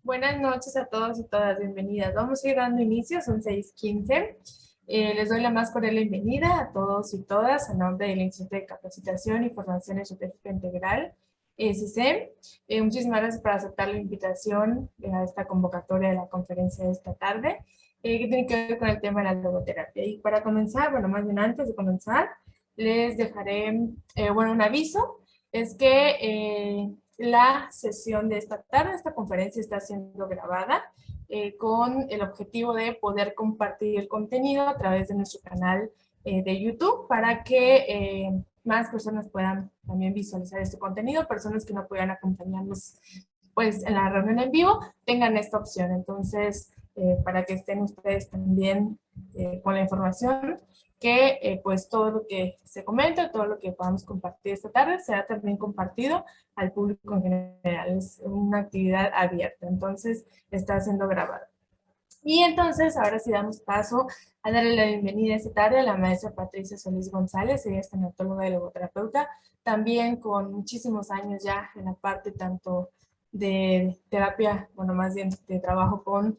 Buenas noches a todos y todas, bienvenidas. Vamos a ir dando inicio, son 6:15. Les doy la más cordial bienvenida a todos y todas a nombre del Instituto de Capacitación y Formación Estratégica Integral, SICEM. Muchísimas gracias por aceptar la invitación a esta convocatoria de la conferencia de esta tarde, que tiene que ver con el tema de la logoterapia. Y para comenzar, bueno, más bien antes de comenzar, les dejaré, un aviso, es que la sesión de esta tarde, esta conferencia está siendo grabada con el objetivo de poder compartir el contenido a través de nuestro canal de YouTube para que más personas puedan también visualizar este contenido, personas que no puedan acompañarnos pues en la reunión en vivo, tengan esta opción. Entonces, para que estén ustedes también con la información que pues todo lo que se comenta, todo lo que podamos compartir esta tarde será también compartido al público en general. Es una actividad abierta, entonces está siendo grabada. Y entonces, ahora sí damos paso a darle la bienvenida esta tarde a la maestra Patricia Solís González. Ella es tanatóloga y logoterapeuta, también con muchísimos años ya en la parte tanto de terapia, bueno, más bien de trabajo con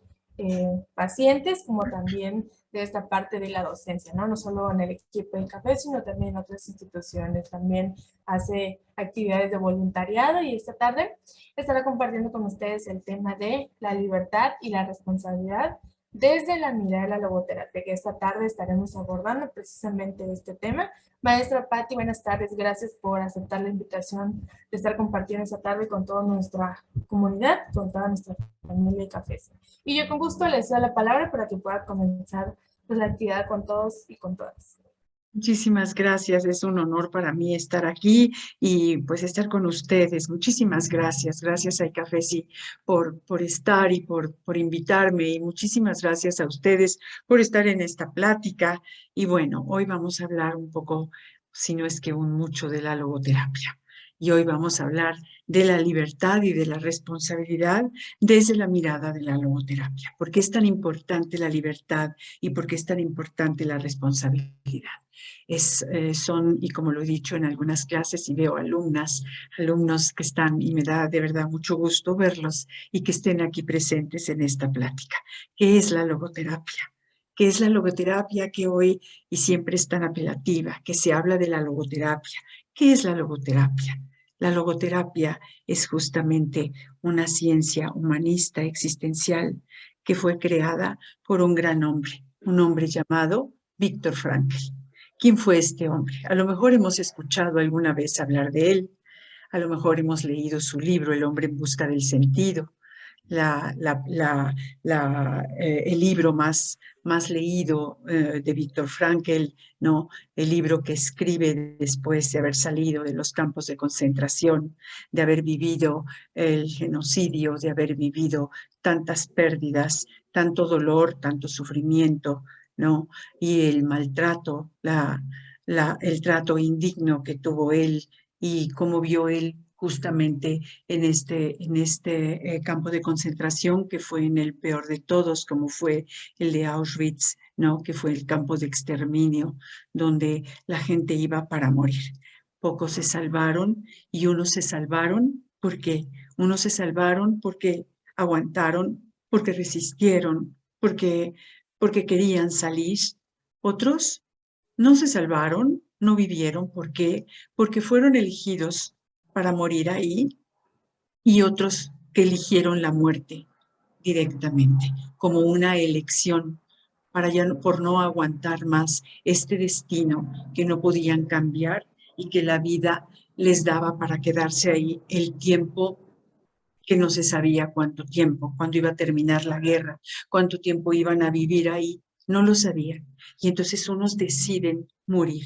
pacientes, como también de esta parte de la docencia, ¿no? No solo en el equipo del café, sino también en otras instituciones. También hace actividades de voluntariado y esta tarde estará compartiendo con ustedes el tema de la libertad y la responsabilidad desde la mirada de la logoterapia, que esta tarde estaremos abordando precisamente este tema. Maestra Patti, buenas tardes. Gracias por aceptar la invitación de estar compartiendo esta tarde con toda nuestra comunidad, con toda nuestra familia de cafés. Y yo con gusto les doy la palabra para que pueda comenzar pues, la actividad con todos y con todas. Muchísimas gracias, es un honor para mí estar aquí y pues estar con ustedes. Muchísimas gracias, gracias a Cafesi por estar y por invitarme y muchísimas gracias a ustedes por estar en esta plática. Y bueno, hoy vamos a hablar un poco, si no es que un mucho, de la logoterapia. Y hoy vamos a hablar de la libertad y de la responsabilidad desde la mirada de la logoterapia. ¿Por qué es tan importante la libertad y por qué es tan importante la responsabilidad? Son, y como lo he dicho en algunas clases y veo alumnos que están, y me da de verdad mucho gusto verlos y que estén aquí presentes en esta plática. ¿Qué es la logoterapia? ¿Qué es la logoterapia que hoy y siempre es tan apelativa, que se habla de la logoterapia? ¿Qué es la logoterapia? La logoterapia es justamente una ciencia humanista existencial que fue creada por un gran hombre, un hombre llamado Viktor Frankl. ¿Quién fue este hombre? A lo mejor hemos escuchado alguna vez hablar de él, a lo mejor hemos leído su libro El hombre en busca del sentido, el libro más leído de Viktor Frankl, ¿no? El libro que escribe después de haber salido de los campos de concentración, de haber vivido el genocidio, de haber vivido tantas pérdidas, tanto dolor, tanto sufrimiento, ¿no? Y el maltrato, el trato indigno que tuvo él y cómo vio él justamente en este campo de concentración que fue en el peor de todos, como fue el de Auschwitz, ¿no? Que fue el campo de exterminio, donde la gente iba para morir. Pocos se salvaron y unos se salvaron. ¿Por qué? Unos se salvaron porque aguantaron, porque resistieron, porque querían salir. Otros no se salvaron, no vivieron. ¿Por qué? Porque fueron elegidos para morir ahí y otros que eligieron la muerte directamente, como una elección para ya por no aguantar más este destino que no podían cambiar y que la vida les daba para quedarse ahí el tiempo que no se sabía cuánto tiempo, cuándo iba a terminar la guerra, cuánto tiempo iban a vivir ahí, no lo sabían. Y entonces unos deciden morir,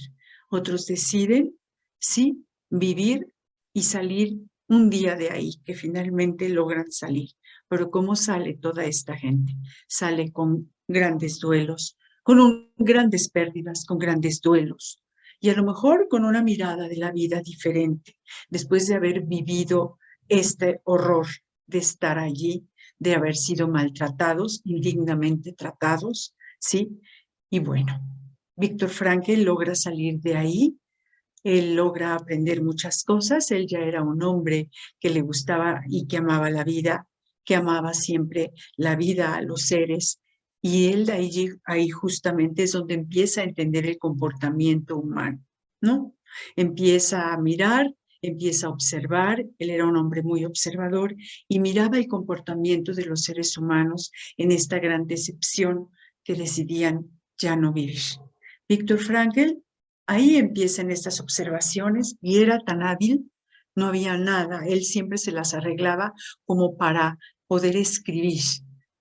otros deciden, sí, vivir y salir un día de ahí, que finalmente logran salir. Pero ¿cómo sale toda esta gente? Sale con grandes duelos, grandes pérdidas, con grandes duelos. Y a lo mejor con una mirada de la vida diferente, después de haber vivido este horror de estar allí, de haber sido maltratados, indignamente tratados, ¿sí? Y bueno, Viktor Frankl logra salir de ahí, él logra aprender muchas cosas, él ya era un hombre que le gustaba y que amaba la vida que amaba siempre la vida, a los seres. Y él ahí justamente es donde empieza a entender el comportamiento humano, ¿no? Empieza a mirar, empieza a observar. Él era un hombre muy observador y miraba el comportamiento de los seres humanos en esta gran decepción que decidían ya no vivir. Viktor Frankl ahí empiezan estas observaciones y era tan hábil, no había nada, él siempre se las arreglaba como para poder escribir,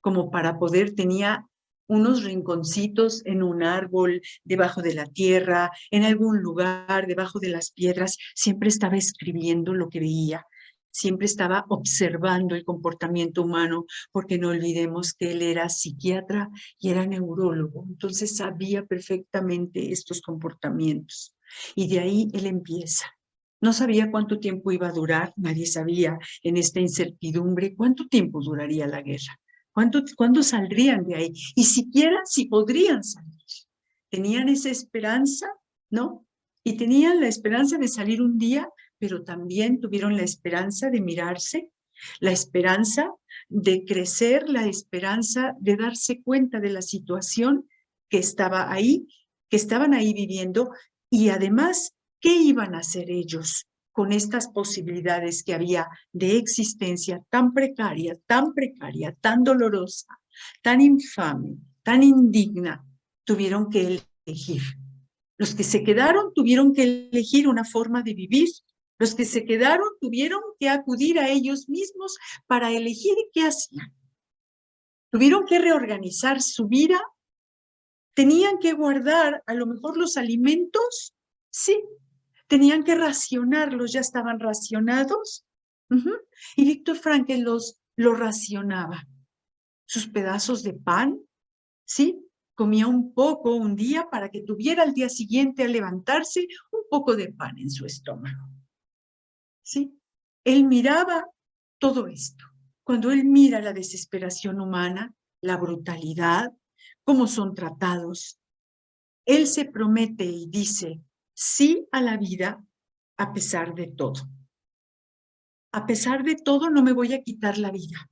como para poder, tenía unos rinconcitos en un árbol, debajo de la tierra, en algún lugar, debajo de las piedras, siempre estaba escribiendo lo que veía, siempre estaba observando el comportamiento humano, porque no olvidemos que él era psiquiatra y era neurólogo, entonces sabía perfectamente estos comportamientos. Y de ahí él empieza. No sabía cuánto tiempo iba a durar, nadie sabía en esta incertidumbre cuánto tiempo duraría la guerra. ¿Cuándo saldrían de ahí? Y siquiera si podrían salir. Tenían esa esperanza, ¿no? Y tenían la esperanza de salir un día, pero también tuvieron la esperanza de mirarse, la esperanza de crecer, la esperanza de darse cuenta de la situación que estaba ahí, que estaban ahí viviendo, y además, ¿qué iban a hacer ellos con estas posibilidades que había de existencia tan precaria, tan dolorosa, tan infame, tan indigna? Tuvieron que elegir. Los que se quedaron tuvieron que elegir una forma de vivir. Los que se quedaron tuvieron que acudir a ellos mismos para elegir qué hacían. Tuvieron que reorganizar su vida. Tenían que guardar a lo mejor los alimentos, sí. Tenían que racionarlos, ya estaban racionados. Y Viktor Frankl los racionaba. Sus pedazos de pan, ¿sí? Comía un poco un día para que tuviera al día siguiente al levantarse un poco de pan en su estómago. ¿Sí? Él miraba todo esto. Cuando él mira la desesperación humana, la brutalidad, cómo son tratados, él se promete y dice sí a la vida a pesar de todo. A pesar de todo no me voy a quitar la vida,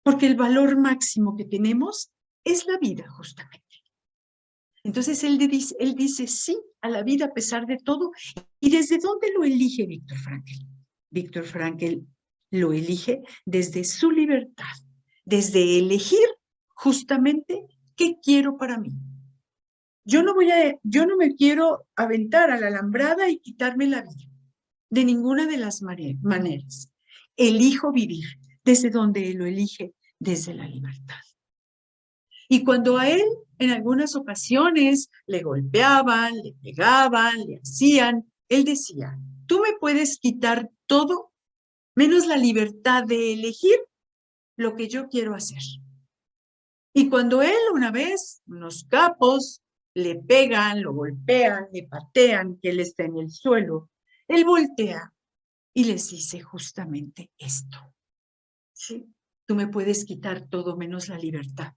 porque el valor máximo que tenemos es la vida justamente. Entonces él dice sí a la vida a pesar de todo. ¿Y desde dónde lo elige Viktor Frankl? Viktor Frankl lo elige desde su libertad, desde elegir justamente qué quiero para mí. Yo no me quiero aventar a la alambrada y quitarme la vida, de ninguna de las maneras. Elijo vivir. ¿Desde dónde él lo elige? Desde la libertad. Y cuando a él en algunas ocasiones le golpeaban, le pegaban, le hacían, él decía, tú me puedes quitar todo menos la libertad de elegir lo que yo quiero hacer. Y cuando él una vez, unos capos, le pegan, lo golpean, le patean, que él está en el suelo, él voltea y les dice justamente esto. ¿Sí? Tú me puedes quitar todo menos la libertad,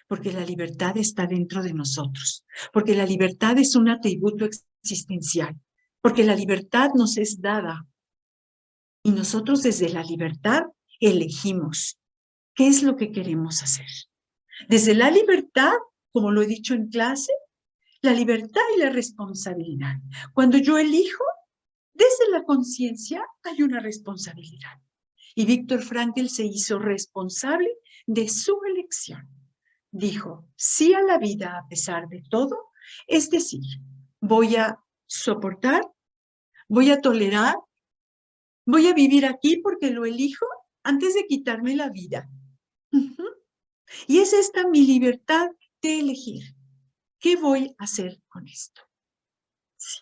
porque la libertad está dentro de nosotros, porque la libertad es un atributo existencial, porque la libertad nos es dada y nosotros desde la libertad elegimos qué es lo que queremos hacer. Desde la libertad, como lo he dicho en clase, la libertad y la responsabilidad. Cuando yo elijo, desde la conciencia hay una responsabilidad. Y Viktor Frankl se hizo responsable de su elección. Dijo sí a la vida a pesar de todo, es decir, voy a soportar, voy a tolerar, voy a vivir aquí porque lo elijo antes de quitarme la vida. Y es esta mi libertad de elegir. ¿Qué voy a hacer con esto? Sí.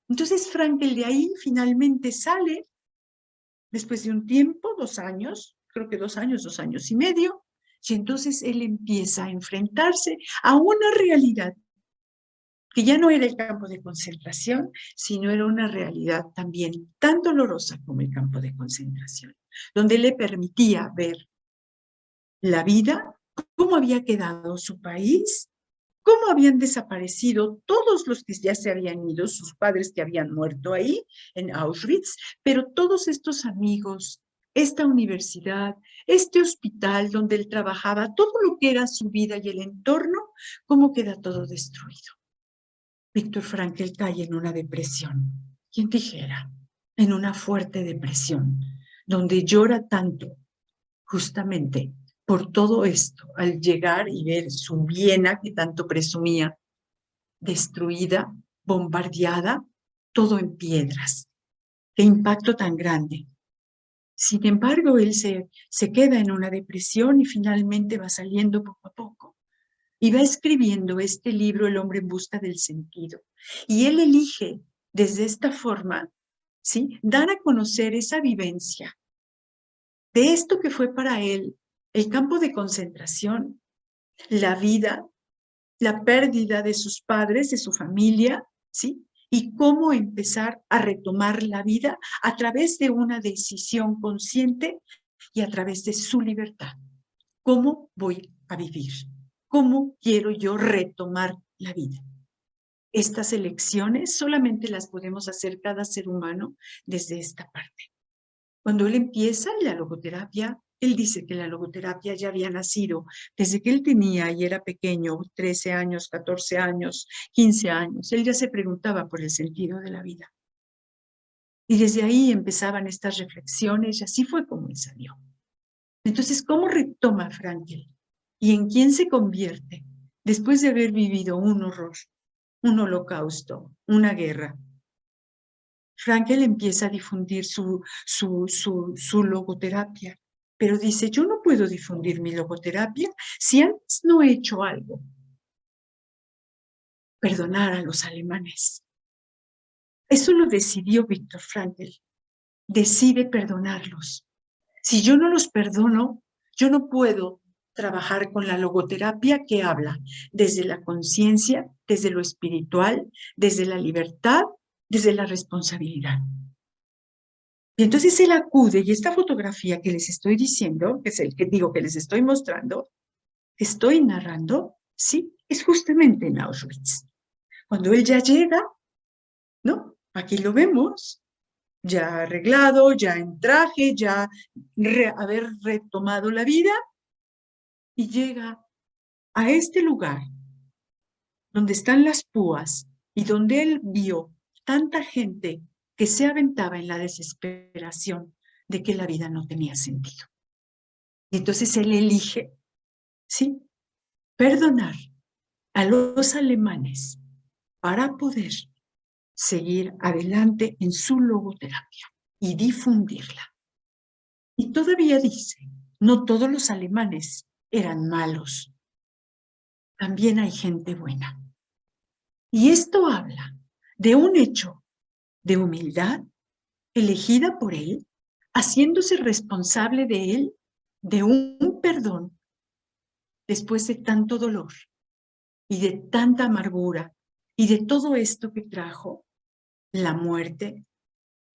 Entonces Frankl de ahí finalmente sale, después de un tiempo, 2 años, creo que 2 años y medio, y entonces él empieza a enfrentarse a una realidad que ya no era el campo de concentración, sino era una realidad también tan dolorosa como el campo de concentración, donde le permitía ver la vida, cómo había quedado su país, cómo habían desaparecido todos los que ya se habían ido, sus padres que habían muerto ahí en Auschwitz, pero todos estos amigos esta universidad, este hospital donde él trabajaba, todo lo que era su vida y el entorno, cómo queda todo destruido. Víctor Frankl cae en una depresión. ¿Quién dijera? En una fuerte depresión, donde llora tanto, justamente por todo esto, al llegar y ver su Viena, que tanto presumía, destruida, bombardeada, todo en piedras. ¡Qué impacto tan grande! Sin embargo, él se queda en una depresión y finalmente va saliendo poco a poco. Y va escribiendo este libro, El hombre en busca del sentido. Y él elige, desde esta forma, ¿sí?, dar a conocer esa vivencia de esto que fue para él el campo de concentración, la vida, la pérdida de sus padres, de su familia, ¿sí? Y cómo empezar a retomar la vida a través de una decisión consciente y a través de su libertad. ¿Cómo voy a vivir? ¿Cómo quiero yo retomar la vida? Estas elecciones solamente las podemos hacer cada ser humano desde esta parte. Cuando él empieza la logoterapia, él dice que la logoterapia ya había nacido desde que él tenía y era pequeño, 13 años, 14 años, 15 años. Él ya se preguntaba por el sentido de la vida. Y desde ahí empezaban estas reflexiones y así fue como él salió. Entonces, ¿cómo retoma Frankl? ¿Y en quién se convierte después de haber vivido un horror, un holocausto, una guerra? Frankl empieza a difundir su logoterapia, pero dice, yo no puedo difundir mi logoterapia si antes no he hecho algo. Perdonar a los alemanes. Eso lo decidió Viktor Frankl. Decide perdonarlos. Si yo no los perdono, yo no puedo trabajar con la logoterapia que habla desde la conciencia, desde lo espiritual, desde la libertad, desde la responsabilidad. Y entonces él acude, y esta fotografía que les estoy diciendo, que es el que digo que les estoy mostrando, estoy narrando, sí, es justamente en Auschwitz. Cuando él ya llega, ¿no? Aquí lo vemos, ya arreglado, ya en traje, ya haber retomado la vida, y llega a este lugar donde están las púas y donde él vio tanta gente que se aventaba en la desesperación de que la vida no tenía sentido. Y entonces él elige, ¿sí?, perdonar a los alemanes para poder seguir adelante en su logoterapia y difundirla. Y todavía dice, no todos los alemanes eran malos, también hay gente buena. Y esto habla de un hecho de humildad elegida por él, haciéndose responsable de él, de un perdón después de tanto dolor y de tanta amargura y de todo esto que trajo la muerte,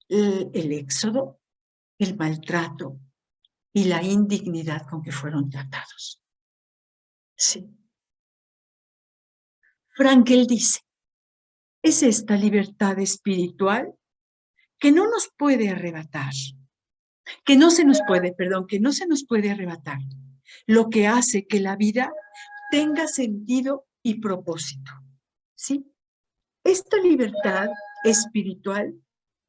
el éxodo, el maltrato y la indignidad con que fueron tratados. Sí. Frankl dice, es esta libertad espiritual que no nos puede arrebatar, que no se nos puede arrebatar, lo que hace que la vida tenga sentido y propósito, ¿sí? Esta libertad espiritual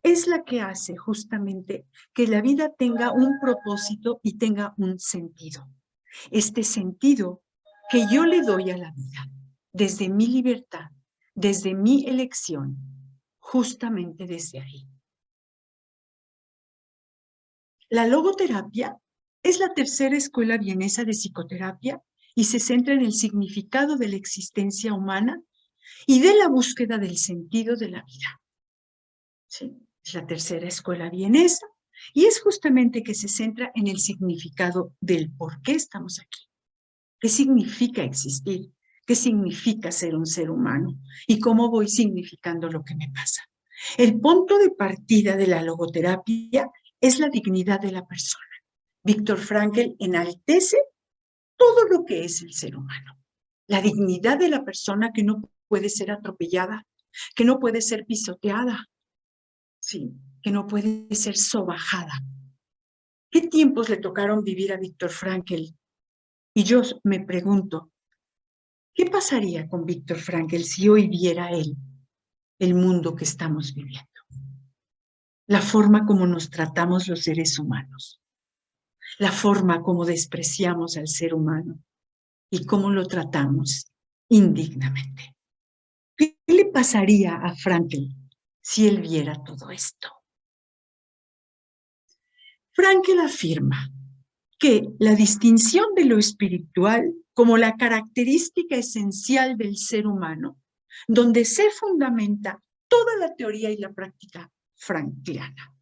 es la que hace justamente que la vida tenga un propósito y tenga un sentido. Este sentido que yo le doy a la vida desde mi libertad, desde mi elección, justamente desde ahí. La logoterapia es la tercera escuela vienesa de psicoterapia y se centra en el significado de la existencia humana y de la búsqueda del sentido de la vida. ¿Sí? Es la tercera escuela vienesa y es justamente que se centra en el significado del por qué estamos aquí. ¿Qué significa existir? ¿Qué significa ser un ser humano? ¿Y cómo voy significando lo que me pasa? El punto de partida de la logoterapia es la dignidad de la persona. Viktor Frankl enaltece todo lo que es el ser humano. La dignidad de la persona que no puede ser atropellada, que no puede ser pisoteada, sí, que no puede ser sobajada. ¿Qué tiempos le tocaron vivir a Viktor Frankl? Y yo me pregunto, ¿qué pasaría con Viktor Frankl si hoy viera él el mundo que estamos viviendo? La forma como nos tratamos los seres humanos, la forma como despreciamos al ser humano y cómo lo tratamos indignamente. ¿Qué le pasaría a Frankl si él viera todo esto? Frankl afirma que la distinción de lo espiritual como la característica esencial del ser humano, donde se fundamenta toda la teoría y la práctica frankliana.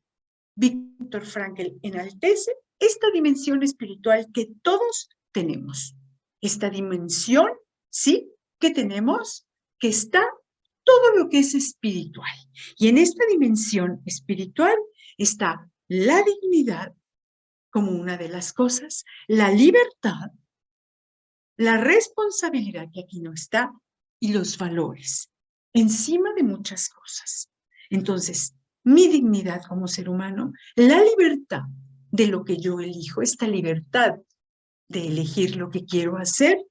Viktor Frankl enaltece esta dimensión espiritual que todos tenemos. Esta dimensión, sí, que tenemos, que está todo lo que es espiritual. Y en esta dimensión espiritual está la dignidad como una de las cosas, la libertad, la responsabilidad, que aquí no está, y los valores, encima de muchas cosas. Entonces, mi dignidad como ser humano, la libertad de lo que yo elijo, esta libertad de elegir lo que quiero hacer,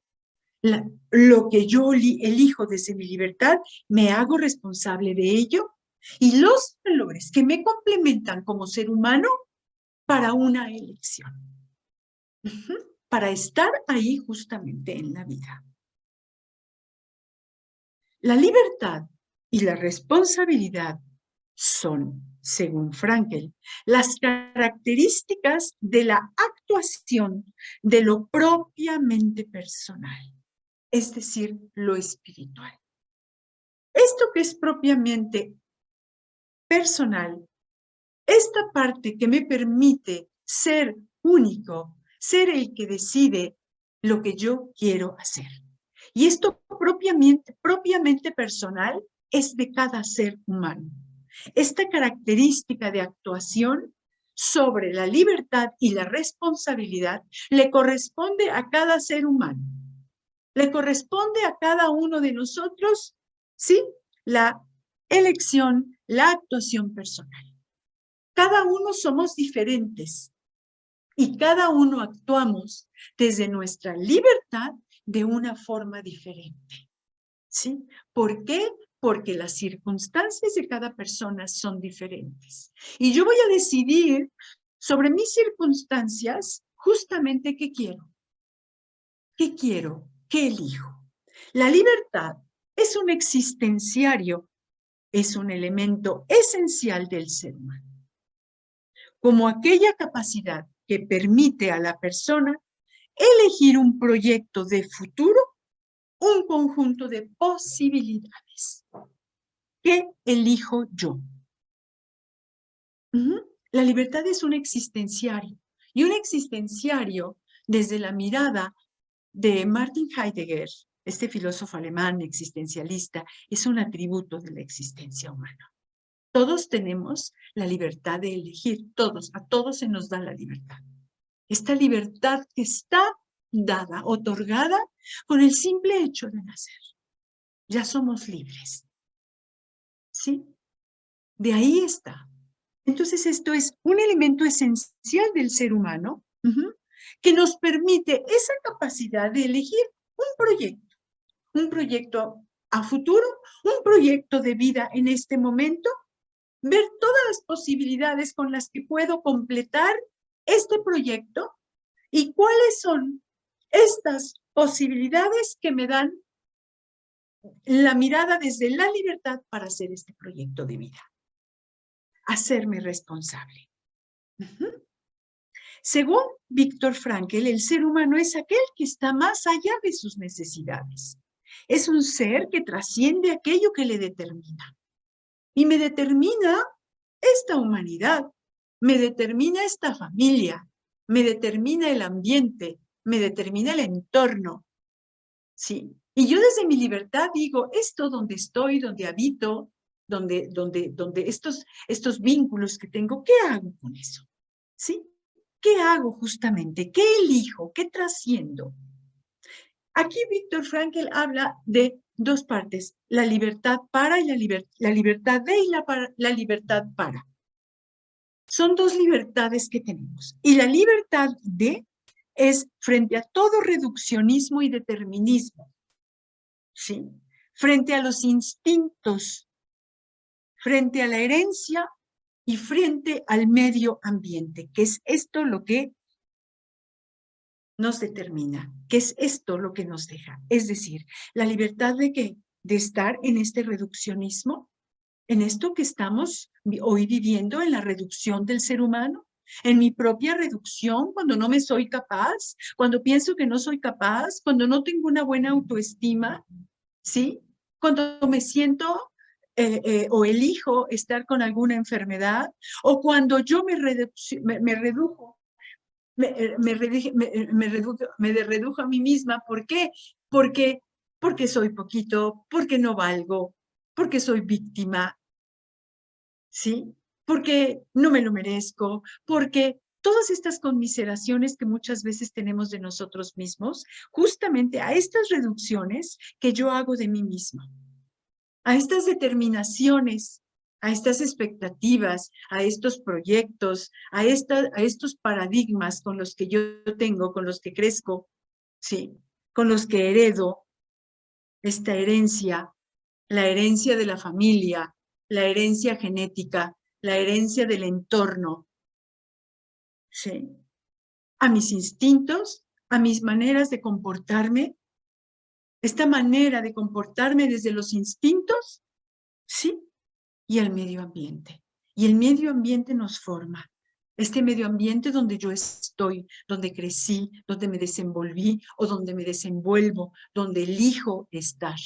lo que yo elijo desde mi libertad, me hago responsable de ello, y los valores que me complementan como ser humano para una elección. Para estar ahí justamente en la vida. La libertad y la responsabilidad son, según Frankl, las características de la actuación de lo propiamente personal, es decir, lo espiritual. Esto que es propiamente personal, esta parte que me permite ser único, ser el que decide lo que yo quiero hacer. Y esto propiamente personal es de cada ser humano. Esta característica de actuación sobre la libertad y la responsabilidad le corresponde a cada ser humano. Le corresponde a cada uno de nosotros, ¿sí? La elección, la actuación personal. Cada uno somos diferentes y cada uno actuamos desde nuestra libertad de una forma diferente. ¿Sí? ¿Por qué? Porque las circunstancias de cada persona son diferentes. Y yo voy a decidir sobre mis circunstancias justamente qué quiero. ¿Qué quiero? ¿Qué elijo? La libertad es un existenciario, es un elemento esencial del ser humano, como aquella capacidad que permite a la persona elegir un proyecto de futuro, un conjunto de posibilidades. ¿Qué elijo yo? La libertad es un existenciario, y un existenciario desde la mirada de Martin Heidegger, este filósofo alemán existencialista, es un atributo de la existencia humana. Todos tenemos la libertad de elegir, a todos se nos da la libertad. Esta libertad que está dada, otorgada con el simple hecho de nacer. Ya somos libres. ¿Sí? De ahí está. Entonces esto es un elemento esencial del ser humano que nos permite esa capacidad de elegir un proyecto a futuro, un proyecto de vida en este momento, ver todas las posibilidades con las que puedo completar este proyecto y cuáles son estas posibilidades que me dan la mirada desde la libertad para hacer este proyecto de vida. Hacerme responsable. Según Viktor Frankl, el ser humano es aquel que está más allá de sus necesidades. Es un ser que trasciende aquello que le determina. Y me determina esta humanidad, me determina esta familia, me determina el ambiente, me determina el entorno. ¿Sí? Y yo desde mi libertad digo, esto donde estoy, donde habito, donde estos vínculos que tengo, ¿qué hago con eso? ¿Sí? ¿Qué hago justamente? ¿Qué elijo? ¿Qué trasciendo? Aquí Viktor Frankl habla de dos partes, la libertad para y la libertad de y la libertad para. Son dos libertades que tenemos. Y la libertad es frente a todo reduccionismo y determinismo, ¿sí? Frente a los instintos, frente a la herencia y frente al medio ambiente, que es esto lo que nos determina, que es esto lo que nos deja. Es decir, la libertad de ¿qué? De estar en este reduccionismo, en esto que estamos hoy viviendo, en la reducción del ser humano, en mi propia reducción, cuando no me soy capaz, cuando pienso que no soy capaz, cuando no tengo una buena autoestima, ¿sí? Cuando me siento o elijo estar con alguna enfermedad, o cuando yo me redujo, me redujo a mí misma. ¿Por qué? Porque soy poquito, porque no valgo, porque soy víctima, ¿sí? Porque no me lo merezco, porque todas estas conmiseraciones que muchas veces tenemos de nosotros mismos, justamente a estas reducciones que yo hago de mí misma, a estas determinaciones, a estas expectativas, a estos proyectos, a estos paradigmas con los que yo tengo, con los que crezco, ¿sí? Con los que heredo esta herencia, la herencia de la familia, la herencia genética, la herencia del entorno, ¿sí? A mis instintos, a mis maneras de comportarme, esta manera de comportarme desde los instintos, ¿sí? Y al medio ambiente. Y el medio ambiente nos forma. Este medio ambiente donde yo estoy, donde crecí, donde me desenvolví o donde me desenvuelvo, donde elijo estar.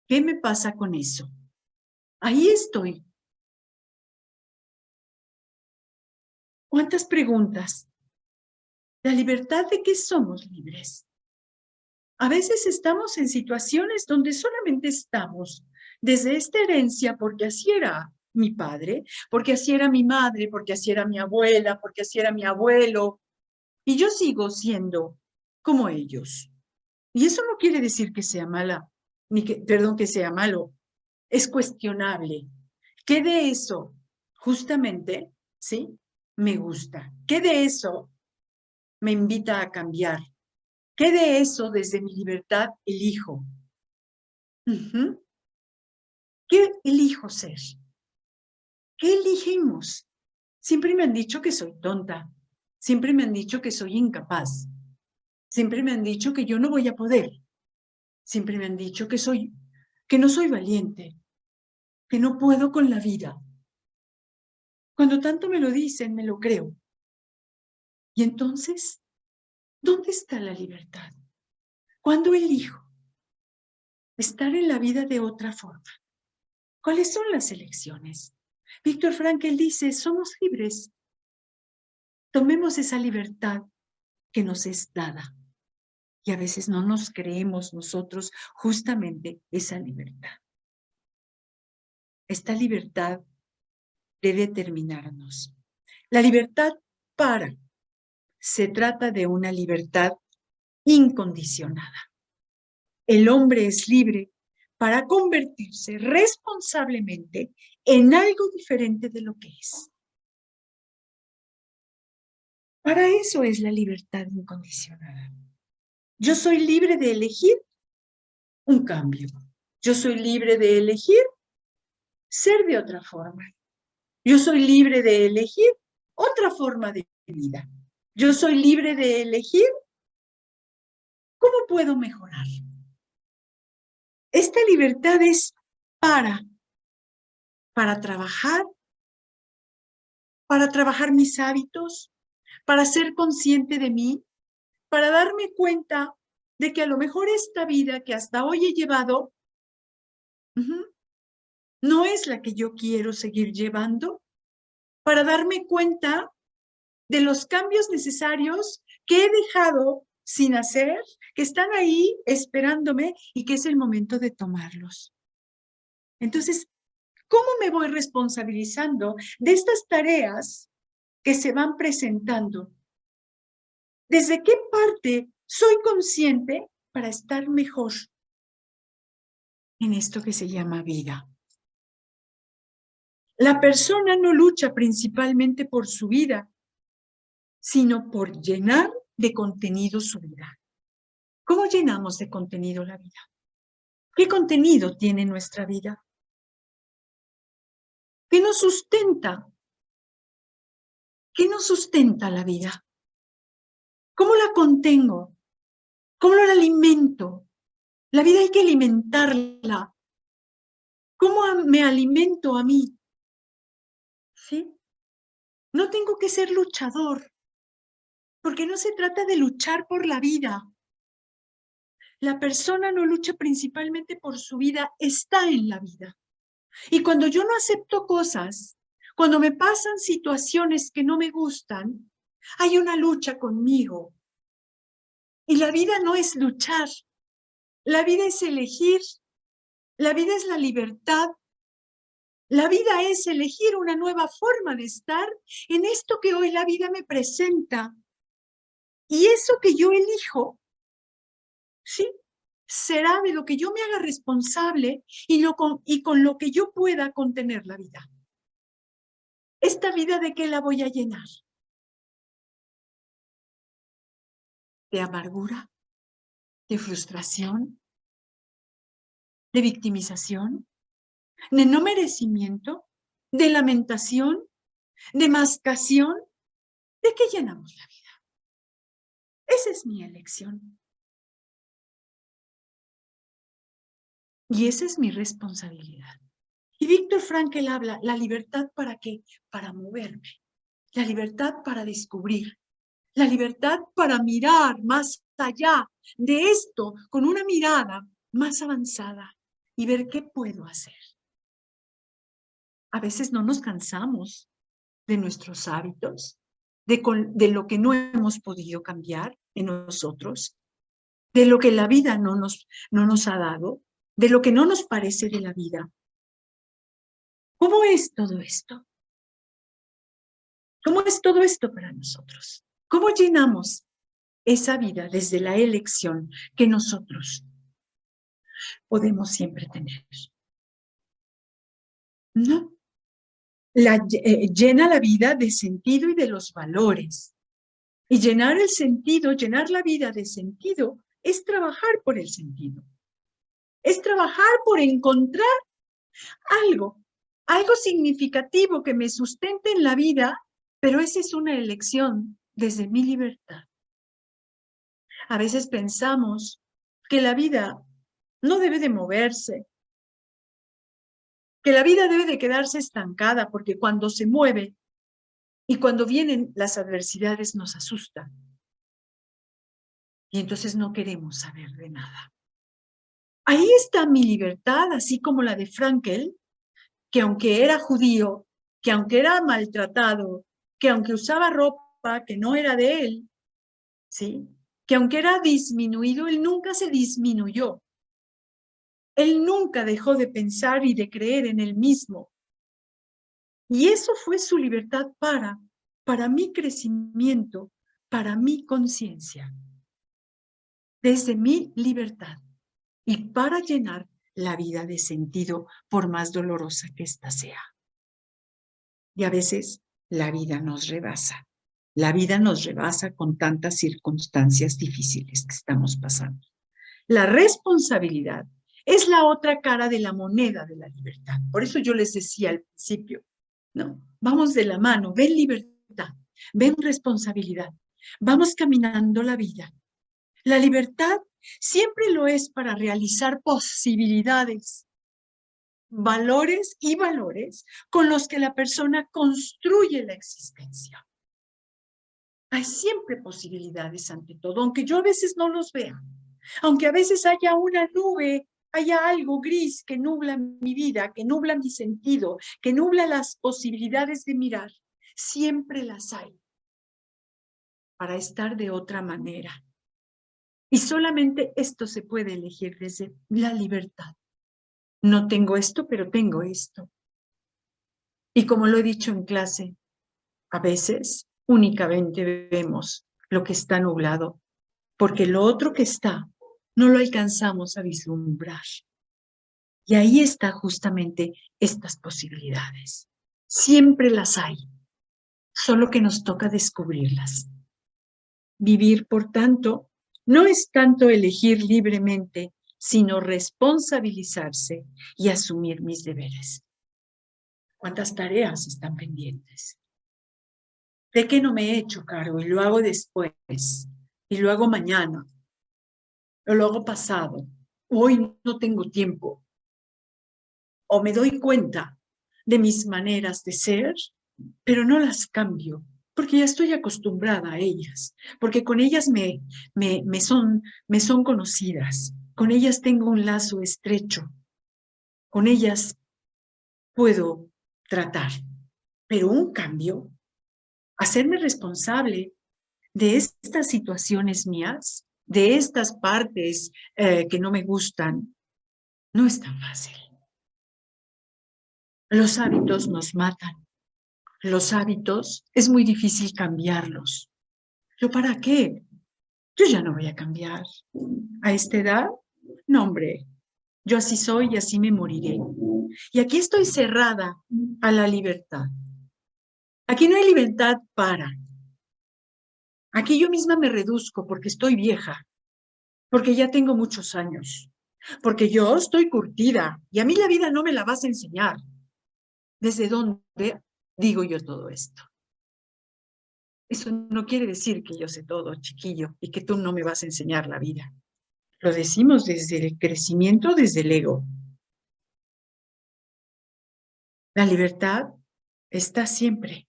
¿Qué me pasa con eso? Ahí estoy. ¿Cuántas preguntas? La libertad de que somos libres. A veces estamos en situaciones donde solamente estamos desde esta herencia, porque así era mi padre, porque así era mi madre, porque así era mi abuela, porque así era mi abuelo, y yo sigo siendo como ellos. Y eso no quiere decir que sea mala, perdón, que sea malo. Es cuestionable. ¿Qué de eso, justamente, sí, me gusta? ¿Qué de eso me invita a cambiar? ¿Qué de eso desde mi libertad elijo? ¿Qué elijo ser? ¿Qué elegimos? Siempre me han dicho que soy tonta. Siempre me han dicho que soy incapaz. Siempre me han dicho que yo no voy a poder. Siempre me han dicho que no soy valiente, que no puedo con la vida. Cuando tanto me lo dicen, me lo creo. Y entonces, ¿dónde está la libertad? ¿Cuándo elijo estar en la vida de otra forma? ¿Cuáles son las elecciones? Víctor Frankl dice, somos libres. Tomemos esa libertad que nos es dada. Y a veces no nos creemos nosotros justamente esa libertad. Esta libertad de determinarnos. La libertad se trata de una libertad incondicionada. El hombre es libre para convertirse responsablemente en algo diferente de lo que es. Para eso es la libertad incondicionada. Yo soy libre de elegir un cambio. Yo soy libre de elegir ser de otra forma. Yo soy libre de elegir otra forma de vida. Yo soy libre de elegir cómo puedo mejorar. Esta libertad es para trabajar mis hábitos, para ser consciente de mí, para darme cuenta de que a lo mejor esta vida que hasta hoy he llevado no es la que yo quiero seguir llevando, para darme cuenta de los cambios necesarios que he dejado sin hacer, que están ahí esperándome y que es el momento de tomarlos. Entonces, ¿cómo me voy responsabilizando de estas tareas que se van presentando? ¿Desde qué parte soy consciente para estar mejor en esto que se llama vida? La persona no lucha principalmente por su vida, sino por llenar de contenido su vida. ¿Cómo llenamos de contenido la vida? ¿Qué contenido tiene nuestra vida? ¿Qué nos sustenta? ¿Qué nos sustenta la vida? ¿Cómo la contengo? ¿Cómo la alimento? La vida hay que alimentarla. ¿Cómo me alimento a mí? ¿Sí? No tengo que ser luchador, porque no se trata de luchar por la vida. La persona no lucha principalmente por su vida, está en la vida. Y cuando yo no acepto cosas, cuando me pasan situaciones que no me gustan, hay una lucha conmigo. Y la vida no es luchar, la vida es elegir, la vida es la libertad, la vida es elegir una nueva forma de estar en esto que hoy la vida me presenta. Y eso que yo elijo, ¿sí? Será de lo que yo me haga responsable y con lo que yo pueda contener la vida. ¿Esta vida de qué la voy a llenar? ¿De amargura? ¿De frustración? ¿De victimización? ¿De no merecimiento? ¿De lamentación? ¿De mascación? ¿De qué llenamos la vida? Esa es mi elección. Y esa es mi responsabilidad. Y Víctor Frankl habla, ¿la libertad para qué? Para moverme. La libertad para descubrir. La libertad para mirar más allá de esto con una mirada más avanzada y ver qué puedo hacer. A veces no nos cansamos de nuestros hábitos, de lo que no hemos podido cambiar en nosotros, de lo que la vida no nos ha dado, de lo que no nos parece de la vida. ¿Cómo es todo esto? ¿Cómo es todo esto para nosotros? ¿Cómo llenamos esa vida desde la elección que nosotros podemos siempre tener? No. Llena la vida de sentido y de los valores. Y llenar el sentido, llenar la vida de sentido, es trabajar por el sentido. Es trabajar por encontrar algo significativo que me sustente en la vida, pero esa es una elección desde mi libertad. A veces pensamos que la vida no debe de moverse, que la vida debe de quedarse estancada, porque cuando se mueve y cuando vienen las adversidades nos asustan. Y entonces no queremos saber de nada. Ahí está mi libertad, así como la de Frankl, que aunque era judío, que aunque era maltratado, que aunque usaba ropa que no era de él, ¿sí? Que aunque era disminuido, él nunca se disminuyó. Él nunca dejó de pensar y de creer en él mismo. Y eso fue su libertad para mi crecimiento, para mi conciencia. Desde mi libertad. Y para llenar la vida de sentido, por más dolorosa que ésta sea. Y a veces la vida nos rebasa. La vida nos rebasa con tantas circunstancias difíciles que estamos pasando. La responsabilidad es la otra cara de la moneda de la libertad. Por eso yo les decía al principio, no, vamos de la mano, ven libertad, ven responsabilidad, vamos caminando la vida. La libertad siempre lo es para realizar posibilidades, valores y valores con los que la persona construye la existencia. Hay siempre posibilidades ante todo, aunque yo a veces no los vea, aunque a veces haya una nube, haya algo gris que nubla mi vida, que nubla mi sentido, que nubla las posibilidades de mirar, siempre las hay para estar de otra manera. Y solamente esto se puede elegir desde la libertad. No tengo esto, pero tengo esto. Y como lo he dicho en clase, a veces únicamente vemos lo que está nublado, porque lo otro que está no lo alcanzamos a vislumbrar. Y ahí está justamente estas posibilidades. Siempre las hay, solo que nos toca descubrirlas. Vivir, por tanto, no es tanto elegir libremente, sino responsabilizarse y asumir mis deberes. ¿Cuántas tareas están pendientes? ¿De qué no me he hecho cargo y lo hago después? Y lo hago mañana, o lo hago pasado. Hoy no tengo tiempo. O me doy cuenta de mis maneras de ser, pero no las cambio, porque ya estoy acostumbrada a ellas, porque con ellas me son conocidas, con ellas tengo un lazo estrecho, con ellas puedo tratar. Pero un cambio, hacerme responsable de estas situaciones mías, de estas partes que no me gustan, no es tan fácil. Los hábitos nos matan. Los hábitos es muy difícil cambiarlos. ¿Yo para qué? Yo ya no voy a cambiar. ¿A esta edad? No, hombre. Yo así soy y así me moriré. Y aquí estoy cerrada a la libertad. Aquí no hay libertad para. Aquí yo misma me reduzco porque estoy vieja, porque ya tengo muchos años, porque yo estoy curtida y a mí la vida no me la vas a enseñar. ¿Desde dónde digo yo todo esto? Eso no quiere decir que yo sé todo, chiquillo, y que tú no me vas a enseñar la vida. Lo decimos desde el crecimiento, desde el ego. La libertad está siempre,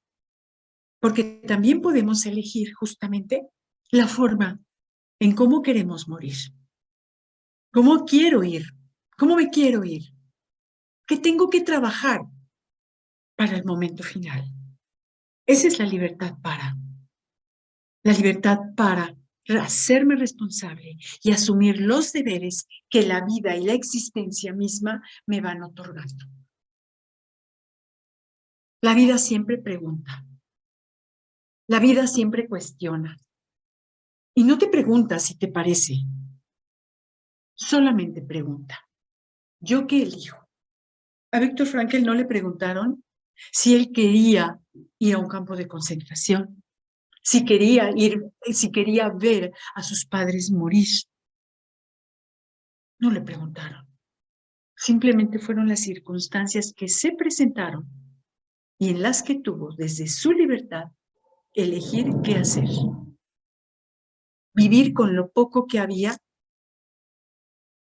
porque también podemos elegir justamente la forma en cómo queremos morir. ¿Cómo quiero ir? ¿Cómo me quiero ir? ¿Qué tengo que trabajar para el momento final? Esa es la libertad para. La libertad para hacerme responsable y asumir los deberes que la vida y la existencia misma me van otorgando. La vida siempre pregunta. La vida siempre cuestiona. Y no te pregunta si te parece. Solamente pregunta. ¿Yo qué elijo? A Viktor Frankl no le preguntaron si él quería ir a un campo de concentración, si quería ver a sus padres morir. No le preguntaron. Simplemente fueron las circunstancias que se presentaron y en las que tuvo, desde su libertad, elegir qué hacer. Vivir con lo poco que había,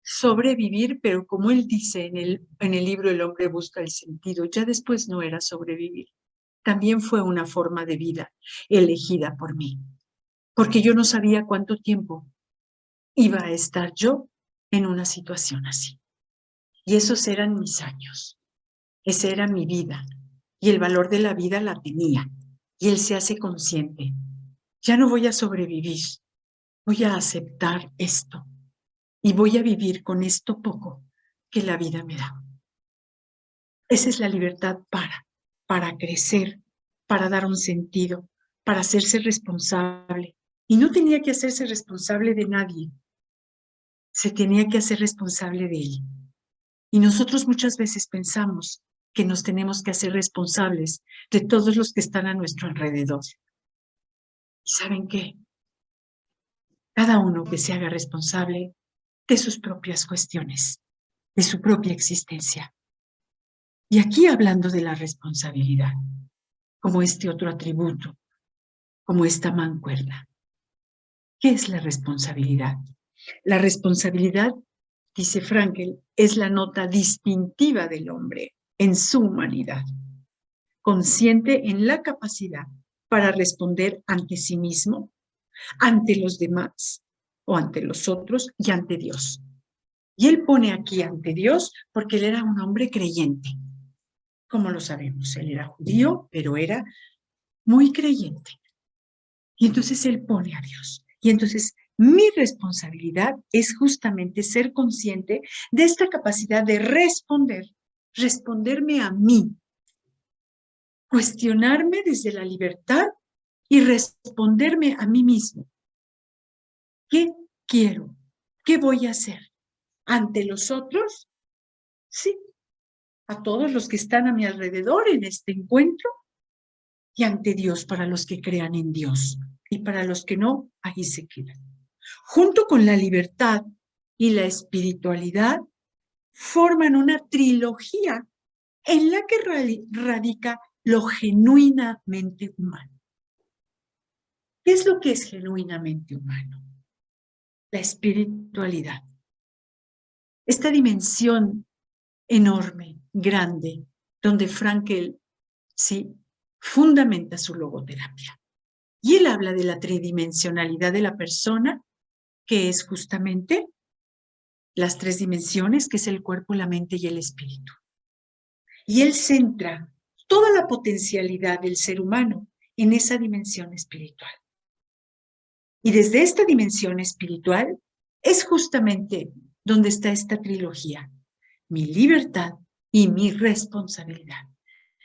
sobrevivir, pero como él dice en el libro El hombre busca el sentido, ya después no era sobrevivir. También fue una forma de vida elegida por mí, porque yo no sabía cuánto tiempo iba a estar yo en una situación así. Y esos eran mis años, esa era mi vida, y el valor de la vida la tenía, y él se hace consciente. Ya no voy a sobrevivir, voy a aceptar esto, y voy a vivir con esto poco que la vida me da. Esa es la libertad para crecer, para dar un sentido, para hacerse responsable. Y no tenía que hacerse responsable de nadie, se tenía que hacer responsable de él. Y nosotros muchas veces pensamos que nos tenemos que hacer responsables de todos los que están a nuestro alrededor. ¿Y saben qué? Cada uno que se haga responsable de sus propias cuestiones, de su propia existencia. Y aquí hablando de la responsabilidad, como este otro atributo, como esta mancuerna. ¿Qué es la responsabilidad? La responsabilidad, dice Frankl, es la nota distintiva del hombre en su humanidad, consciente en la capacidad para responder ante sí mismo, ante los demás o ante los otros y ante Dios. Y él pone aquí ante Dios porque él era un hombre creyente. ¿Cómo lo sabemos? Él era judío, pero era muy creyente. Y entonces él pone a Dios. Y entonces mi responsabilidad es justamente ser consciente de esta capacidad de responderme a mí, cuestionarme desde la libertad y responderme a mí mismo. ¿Qué quiero? ¿Qué voy a hacer? ¿Ante los otros? Sí. a todos los que están a mi alrededor en este encuentro y ante Dios para los que crean en Dios y para los que no, ahí se quedan. Junto con la libertad y la espiritualidad forman una trilogía en la que radica lo genuinamente humano. ¿Qué es lo que es genuinamente humano? La espiritualidad. Esta dimensión enorme, grande, donde Frankl sí fundamenta su logoterapia. Y él habla de la tridimensionalidad de la persona, que es justamente las tres dimensiones, que es el cuerpo, la mente y el espíritu. Y él centra toda la potencialidad del ser humano en esa dimensión espiritual. Y desde esta dimensión espiritual es justamente donde está esta trilogía: mi libertad y mi responsabilidad.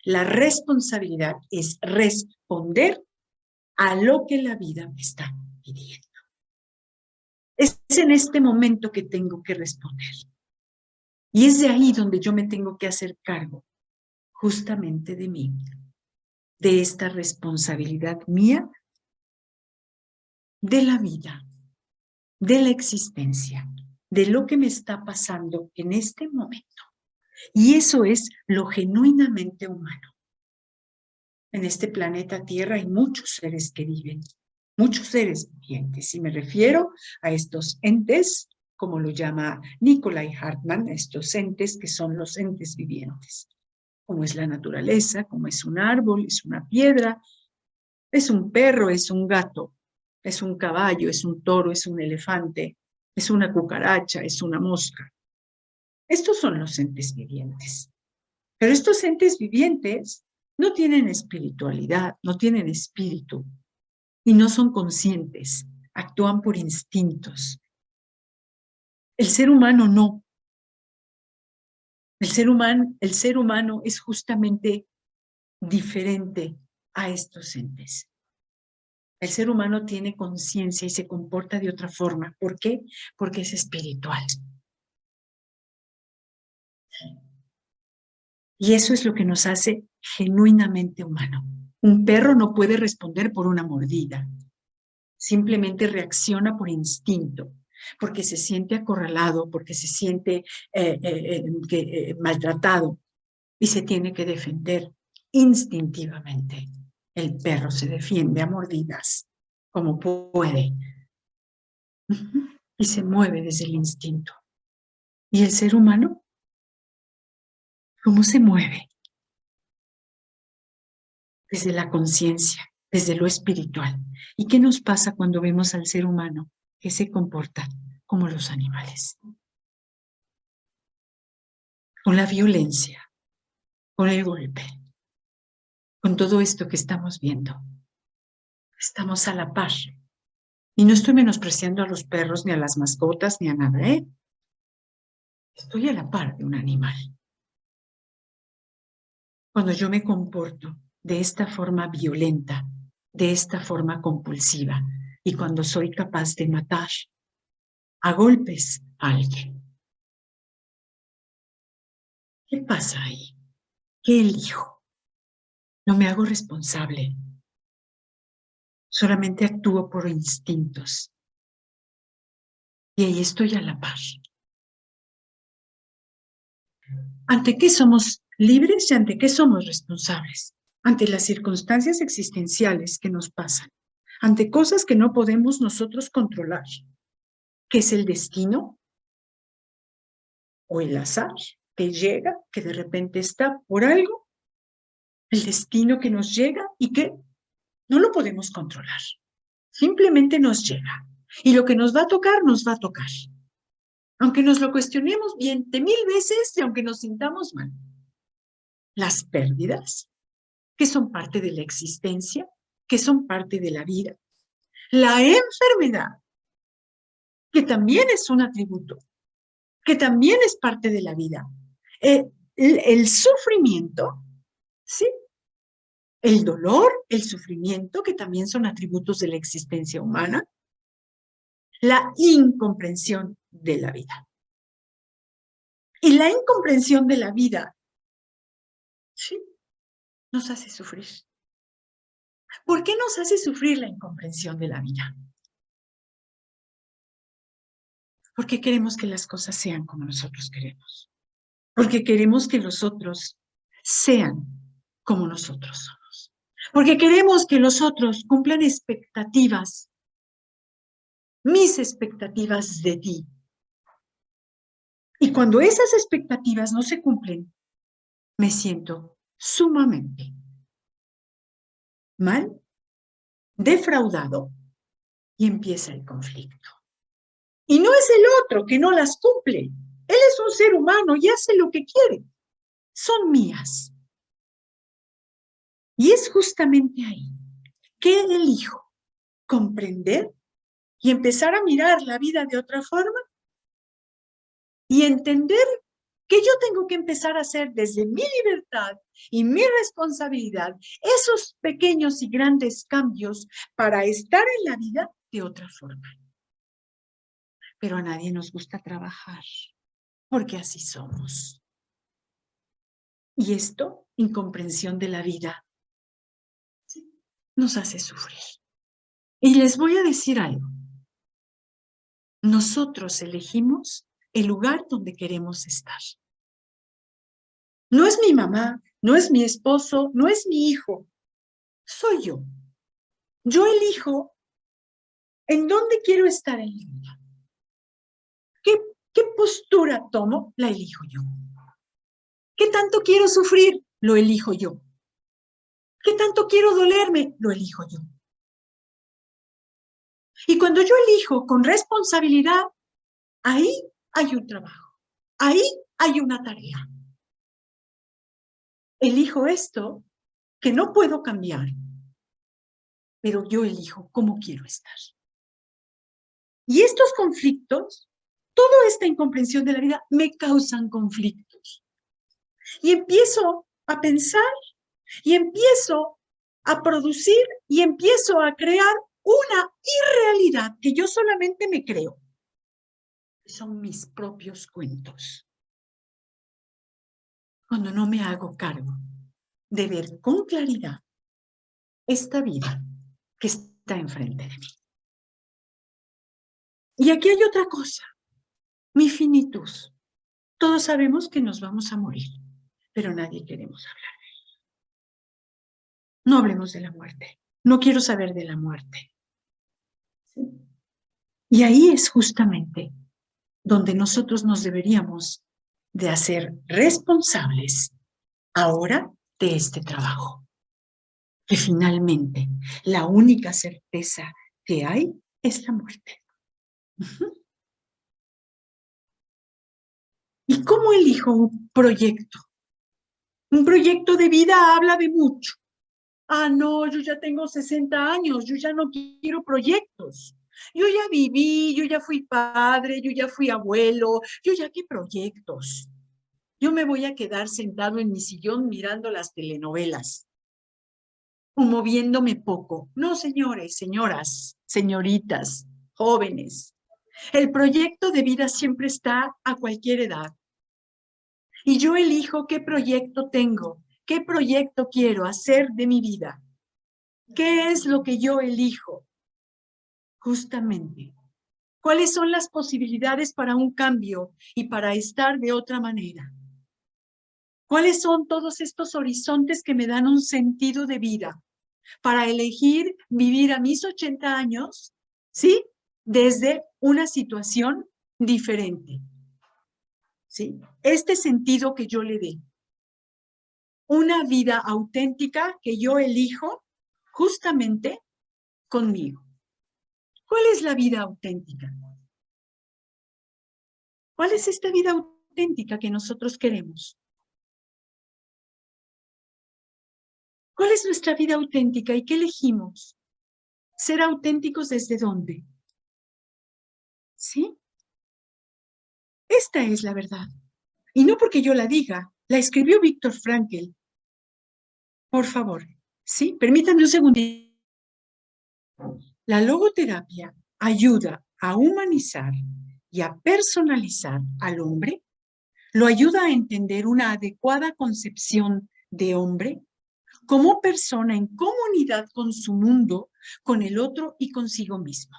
La responsabilidad es responder a lo que la vida me está pidiendo. Es en este momento que tengo que responder. Y es de ahí donde yo me tengo que hacer cargo justamente de mí, de esta responsabilidad mía, de la vida, de la existencia, de lo que me está pasando en este momento. Y eso es lo genuinamente humano. En este planeta Tierra hay muchos seres que viven, muchos seres vivientes, y me refiero a estos entes, como lo llama Nikolai Hartmann, estos entes que son los entes vivientes, como es la naturaleza, como es un árbol, es una piedra, es un perro, es un gato, es un caballo, es un toro, es un elefante, es una cucaracha, es una mosca. Estos son los entes vivientes. Pero estos entes vivientes no tienen espiritualidad, no tienen espíritu y no son conscientes, actúan por instintos. El ser humano no. El ser humano es justamente diferente a estos entes. El ser humano tiene conciencia y se comporta de otra forma. ¿Por qué? Porque es espiritual. Y eso es lo que nos hace genuinamente humano. Un perro no puede responder por una mordida. Simplemente reacciona por instinto, porque se siente acorralado, porque se siente maltratado y se tiene que defender instintivamente. El perro se defiende a mordidas como puede y se mueve desde el instinto. ¿Y el ser humano? ¿Cómo se mueve? Desde la conciencia, desde lo espiritual. ¿Y qué nos pasa cuando vemos al ser humano que se comporta como los animales? Con la violencia, con el golpe, con todo esto que estamos viendo. Estamos a la par. Y no estoy menospreciando a los perros, ni a las mascotas, ni a nada, ¿eh? Estoy a la par de un animal. Cuando yo me comporto de esta forma violenta, de esta forma compulsiva, y cuando soy capaz de matar a golpes a alguien. ¿Qué pasa ahí? ¿Qué elijo? No me hago responsable. Solamente actúo por instintos. Y ahí estoy a la par. ¿Ante qué somos libres y ante qué somos responsables? Ante las circunstancias existenciales que nos pasan, ante cosas que no podemos nosotros controlar, que es el destino o el azar que llega, que de repente está por algo, el destino que nos llega y que no lo podemos controlar. Simplemente nos llega. Y lo que nos va a tocar, nos va a tocar. Aunque nos lo cuestionemos 20,000 veces y aunque nos sintamos mal. Las pérdidas, que son parte de la existencia, que son parte de la vida. La enfermedad, que también es un atributo, que también es parte de la vida. El sufrimiento, ¿sí? El dolor, el sufrimiento, que también son atributos de la existencia humana. La incomprensión de la vida. Y la incomprensión de la vida Sí, nos hace sufrir. ¿Por qué nos hace sufrir la incomprensión de la vida? Porque queremos que las cosas sean como nosotros queremos. Porque queremos que los otros sean como nosotros somos. Porque queremos que los otros cumplan expectativas, mis expectativas de ti. Y cuando esas expectativas no se cumplen, me siento sumamente mal, defraudado, y empieza el conflicto. Y no es el otro que no las cumple. Él es un ser humano y hace lo que quiere. Son mías. Y es justamente ahí que elijo comprender y empezar a mirar la vida de otra forma y entender que yo tengo que empezar a hacer desde mi libertad y mi responsabilidad esos pequeños y grandes cambios para estar en la vida de otra forma. Pero a nadie nos gusta trabajar, porque así somos. Y esto, incomprensión de la vida, nos hace sufrir. Y les voy a decir algo. Nosotros elegimos el lugar donde queremos estar. No es mi mamá, no es mi esposo, no es mi hijo. Soy yo. Yo elijo en dónde quiero estar en mi vida. ¿Qué postura tomo? La elijo yo. ¿Qué tanto quiero sufrir? Lo elijo yo. ¿Qué tanto quiero dolerme? Lo elijo yo. Y cuando yo elijo con responsabilidad, ahí hay un trabajo. Ahí hay una tarea. Elijo esto que no puedo cambiar, pero yo elijo cómo quiero estar. Y estos conflictos, toda esta incomprensión de la vida, me causan conflictos. Y empiezo a pensar, y empiezo a producir, y empiezo a crear una irrealidad que yo solamente me creo. Son mis propios cuentos. Cuando no me hago cargo de ver con claridad esta vida que está enfrente de mí. Y aquí hay otra cosa, mi finitud. Todos sabemos que nos vamos a morir, pero nadie queremos hablar de ello. No hablemos de la muerte. No quiero saber de la muerte. Y ahí es justamente donde nosotros nos deberíamos de hacer responsables ahora de este trabajo. Que finalmente la única certeza que hay es la muerte. ¿Y cómo elijo un proyecto? Un proyecto de vida habla de mucho. Ah, no, yo ya tengo 60 años, yo ya no quiero proyectos. Yo ya viví, yo ya fui padre, yo ya fui abuelo, yo ya qué proyectos. Yo me voy a quedar sentado en mi sillón mirando las telenovelas o moviéndome poco. No, señores, señoras, señoritas, jóvenes. El proyecto de vida siempre está a cualquier edad. Y yo elijo qué proyecto tengo, qué proyecto quiero hacer de mi vida. ¿Qué es lo que yo elijo? Justamente. ¿Cuáles son las posibilidades para un cambio y para estar de otra manera? ¿Cuáles son todos estos horizontes que me dan un sentido de vida para elegir vivir a mis 80 años, ¿sí? Desde una situación diferente, ¿sí? Este sentido que yo le dé. Una vida auténtica que yo elijo justamente conmigo. ¿Cuál es la vida auténtica? ¿Cuál es esta vida auténtica que nosotros queremos? ¿Cuál es nuestra vida auténtica y qué elegimos? ¿Ser auténticos desde dónde? ¿Sí? Esta es la verdad. Y no porque yo la diga, la escribió Viktor Frankl. Por favor, ¿sí? Permítanme un segundito. La logoterapia ayuda a humanizar y a personalizar al hombre, lo ayuda a entender una adecuada concepción de hombre, como persona en comunidad con su mundo, con el otro y consigo mismo.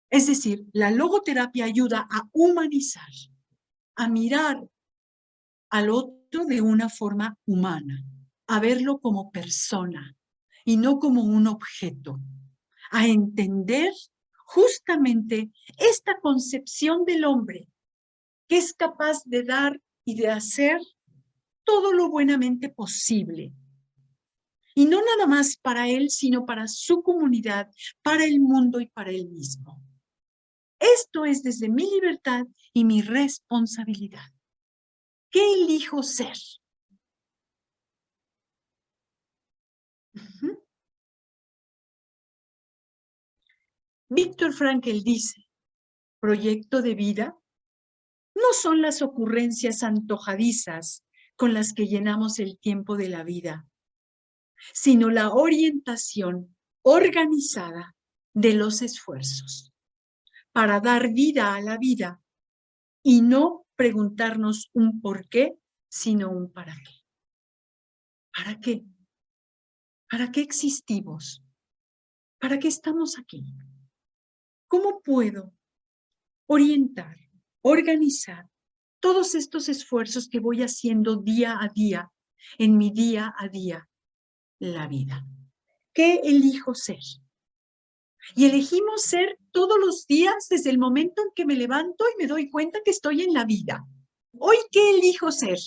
Es decir, la logoterapia ayuda a humanizar, a mirar al otro de una forma humana, a verlo como persona y no como un objeto, a entender justamente esta concepción del hombre que es capaz de dar y de hacer todo lo buenamente posible. Y no nada más para él, sino para su comunidad, para el mundo y para él mismo. Esto es desde mi libertad y mi responsabilidad. ¿Qué elijo ser? Víctor Frankl dice, proyecto de vida no son las ocurrencias antojadizas con las que llenamos el tiempo de la vida, sino la orientación organizada de los esfuerzos para dar vida a la vida y no preguntarnos un por qué, sino un para qué. ¿Para qué? ¿Para qué existimos? ¿Para qué estamos aquí? ¿Cómo puedo orientar, organizar todos estos esfuerzos que voy haciendo día a día, en mi día a día, la vida? ¿Qué elijo ser? Y elegimos ser todos los días desde el momento en que me levanto y me doy cuenta que estoy en la vida. ¿Hoy qué elijo ser?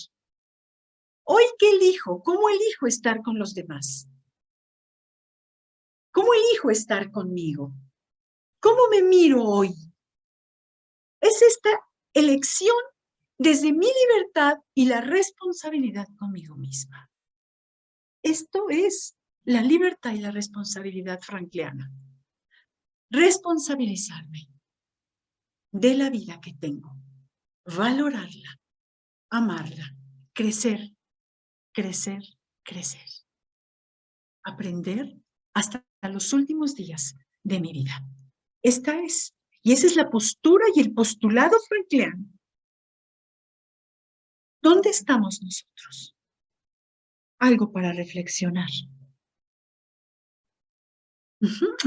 ¿Hoy qué elijo? ¿Cómo elijo estar con los demás? ¿Cómo elijo estar conmigo? ¿Cómo me miro hoy? Es esta elección desde mi libertad y la responsabilidad conmigo misma. Esto es la libertad y la responsabilidad frankliana. Responsabilizarme de la vida que tengo, valorarla, amarla, crecer, crecer, crecer. Aprender hasta los últimos días de mi vida. Esa es la postura y el postulado frankliano. ¿Dónde estamos nosotros? Algo para reflexionar.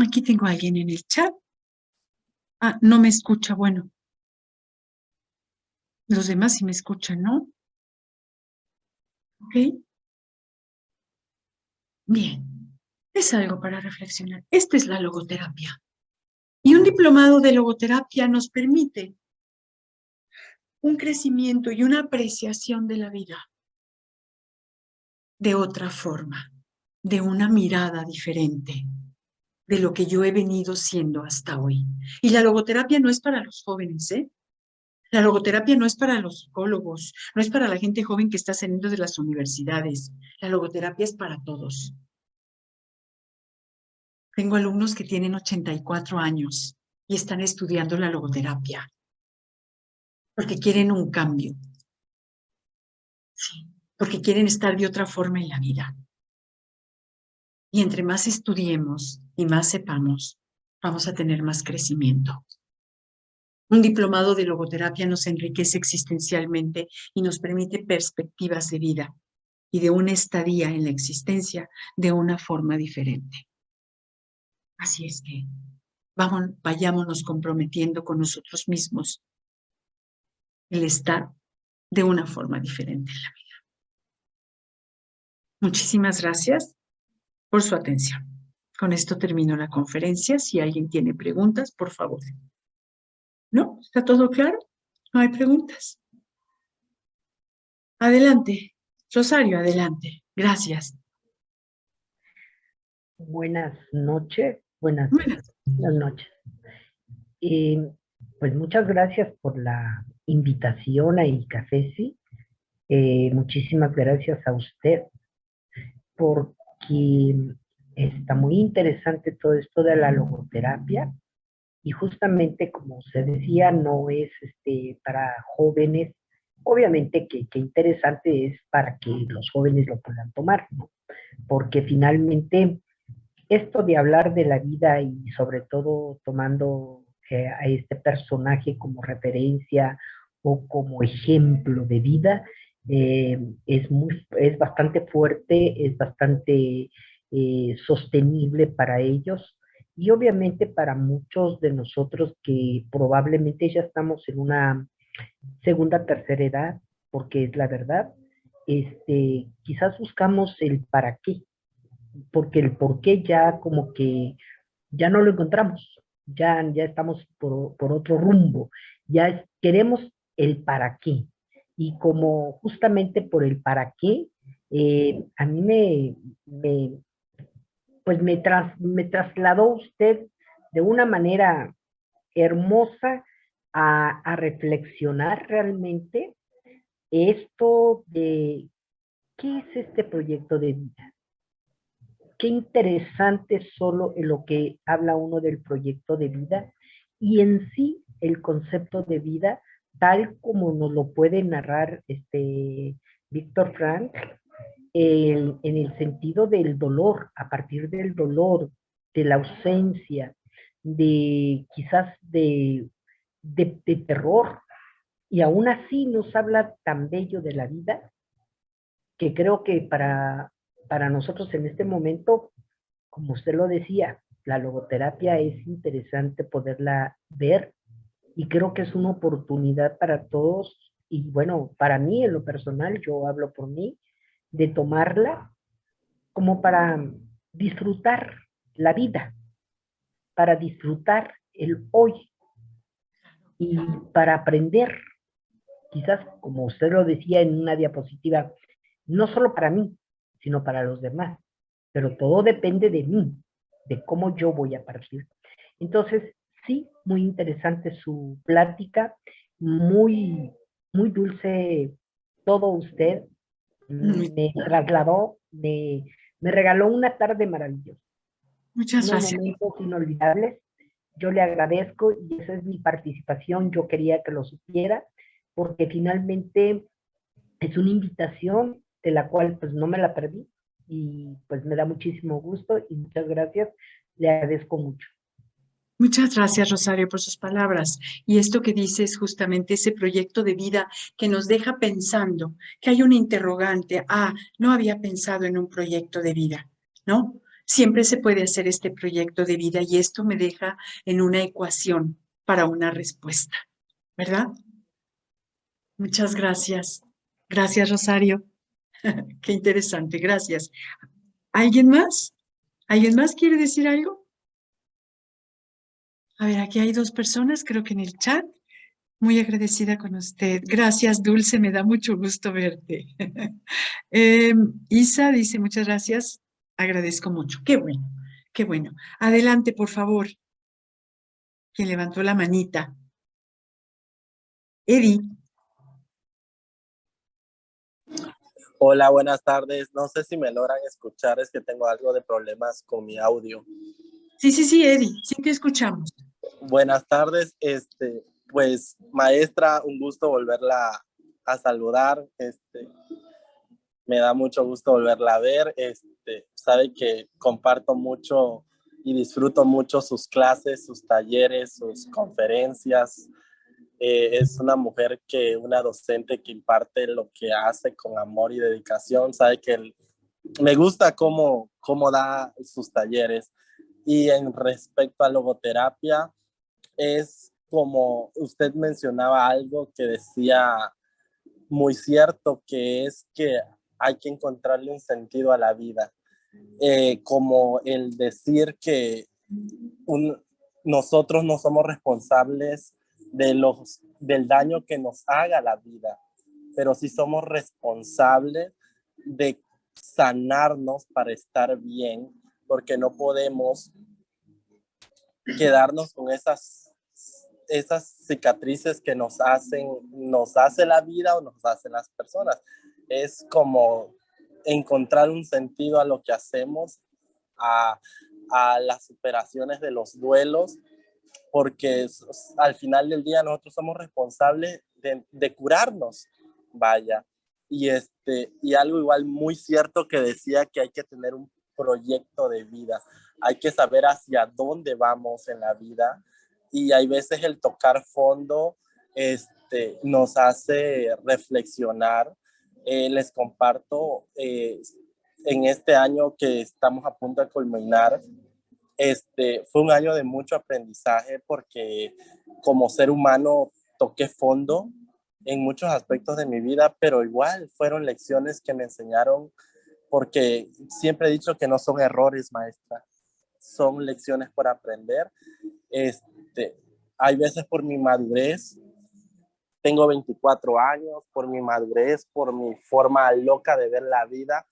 Aquí tengo a alguien en el chat. Ah, no me escucha, bueno. Los demás sí me escuchan, ¿no? Ok. Bien. Es algo para reflexionar. Esta es la logoterapia. Y un diplomado de logoterapia nos permite un crecimiento y una apreciación de la vida de otra forma, de una mirada diferente de lo que yo he venido siendo hasta hoy. Y la logoterapia no es para los jóvenes, ¿eh? La logoterapia no es para los psicólogos, no es para la gente joven que está saliendo de las universidades. La logoterapia es para todos. Tengo alumnos que tienen 84 años y están estudiando la logoterapia porque quieren un cambio. Sí, porque quieren estar de otra forma en la vida. Y entre más estudiemos y más sepamos, vamos a tener más crecimiento. Un diplomado de logoterapia nos enriquece existencialmente y nos permite perspectivas de vida y de una estadía en la existencia de una forma diferente. Así es que vayámonos comprometiendo con nosotros mismos el estar de una forma diferente en la vida. Muchísimas gracias por su atención. Con esto termino la conferencia. Si alguien tiene preguntas, por favor. ¿No? ¿Está todo claro? ¿No hay preguntas? Adelante. Rosario, adelante. Gracias. Buenas noches. Buenas Buenas. noches. Pues muchas gracias por la invitación a ICAFESI. Muchísimas gracias a usted porque está muy interesante todo esto de la logoterapia y justamente como se decía, no es para jóvenes. Obviamente que interesante es para que los jóvenes lo puedan tomar, ¿no? Porque finalmente esto de hablar de la vida y sobre todo tomando a este personaje como referencia o como ejemplo de vida, es bastante fuerte, es bastante sostenible para ellos y obviamente para muchos de nosotros que probablemente ya estamos en una segunda, tercera edad, porque es la verdad, quizás buscamos el para qué, porque el por qué ya como que ya no lo encontramos, ya estamos por otro rumbo, queremos el para qué. Y como justamente por el para qué, a mí pues me trasladó usted de una manera hermosa a reflexionar realmente esto de qué es este proyecto de vida. Qué interesante solo en lo que habla uno del proyecto de vida y en sí el concepto de vida, tal como nos lo puede narrar Víctor Frank, en el sentido del dolor, a partir del dolor, de la ausencia, de quizás de terror, y aún así nos habla tan bello de la vida que creo que para nosotros en este momento, como usted lo decía, la logoterapia es interesante poderla ver y creo que es una oportunidad para todos y bueno, para mí en lo personal, yo hablo por mí, de tomarla como para disfrutar la vida, para disfrutar el hoy y para aprender, quizás como usted lo decía en una diapositiva, no solo para mí, sino para los demás. Pero todo depende de mí, de cómo yo voy a partir. Entonces, sí, muy interesante su plática, muy, muy dulce todo usted. Me trasladó, me regaló una tarde maravillosa, Muchas unos gracias. momentos inolvidables. Yo le agradezco y esa es mi participación. Yo quería que lo supiera porque finalmente es una invitación de la cual pues no me la perdí y pues me da muchísimo gusto y muchas gracias, le agradezco mucho. Muchas gracias, Rosario, por sus palabras. Y esto que dice es justamente ese proyecto de vida que nos deja pensando, que hay un interrogante. Ah, no había pensado en un proyecto de vida, ¿no? Siempre se puede hacer este proyecto de vida y esto me deja en una ecuación para una respuesta, ¿verdad? Muchas gracias. Gracias, Rosario. Qué interesante, gracias. ¿Alguien más? ¿Alguien más quiere decir algo? A ver, aquí hay dos personas, creo que en el chat. Muy agradecida con usted. Gracias, Dulce, me da mucho gusto verte. Isa dice, muchas gracias, agradezco mucho. Qué bueno, qué bueno. Adelante, por favor. Quien levantó la manita. Eddie. Hola, buenas tardes. No sé si me logran escuchar, es que tengo algo de problemas con mi audio. Sí, Eddie, sí te escuchamos. Buenas tardes, pues maestra, un gusto volverla a saludar. Me da mucho gusto volverla a ver. Sabe que comparto mucho y disfruto mucho sus clases, sus talleres, sus conferencias. Es una mujer una docente que imparte lo que hace con amor y dedicación. Sabe que me gusta cómo da sus talleres. Y en respecto a logoterapia, es como usted mencionaba algo que decía muy cierto, que es que hay que encontrarle un sentido a la vida. Como el decir que nosotros no somos responsables del daño que nos haga la vida, pero sí somos responsables de sanarnos para estar bien, porque no podemos quedarnos con esas cicatrices que nos hace la vida o nos hacen las personas. Es como encontrar un sentido a lo que hacemos, a las superaciones de los duelos, porque al final del día nosotros somos responsables de curarnos, vaya. Y algo igual muy cierto que decía, que hay que tener un proyecto de vida, hay que saber hacia dónde vamos en la vida, y hay veces el tocar fondo nos hace reflexionar Les comparto en este año que estamos a punto de culminar. Fue un año de mucho aprendizaje porque como ser humano toqué fondo en muchos aspectos de mi vida, pero igual fueron lecciones que me enseñaron, porque siempre he dicho que no son errores, maestra, son lecciones por aprender. Hay veces por mi madurez, tengo 24 años, por mi madurez, por mi forma loca de ver la vida,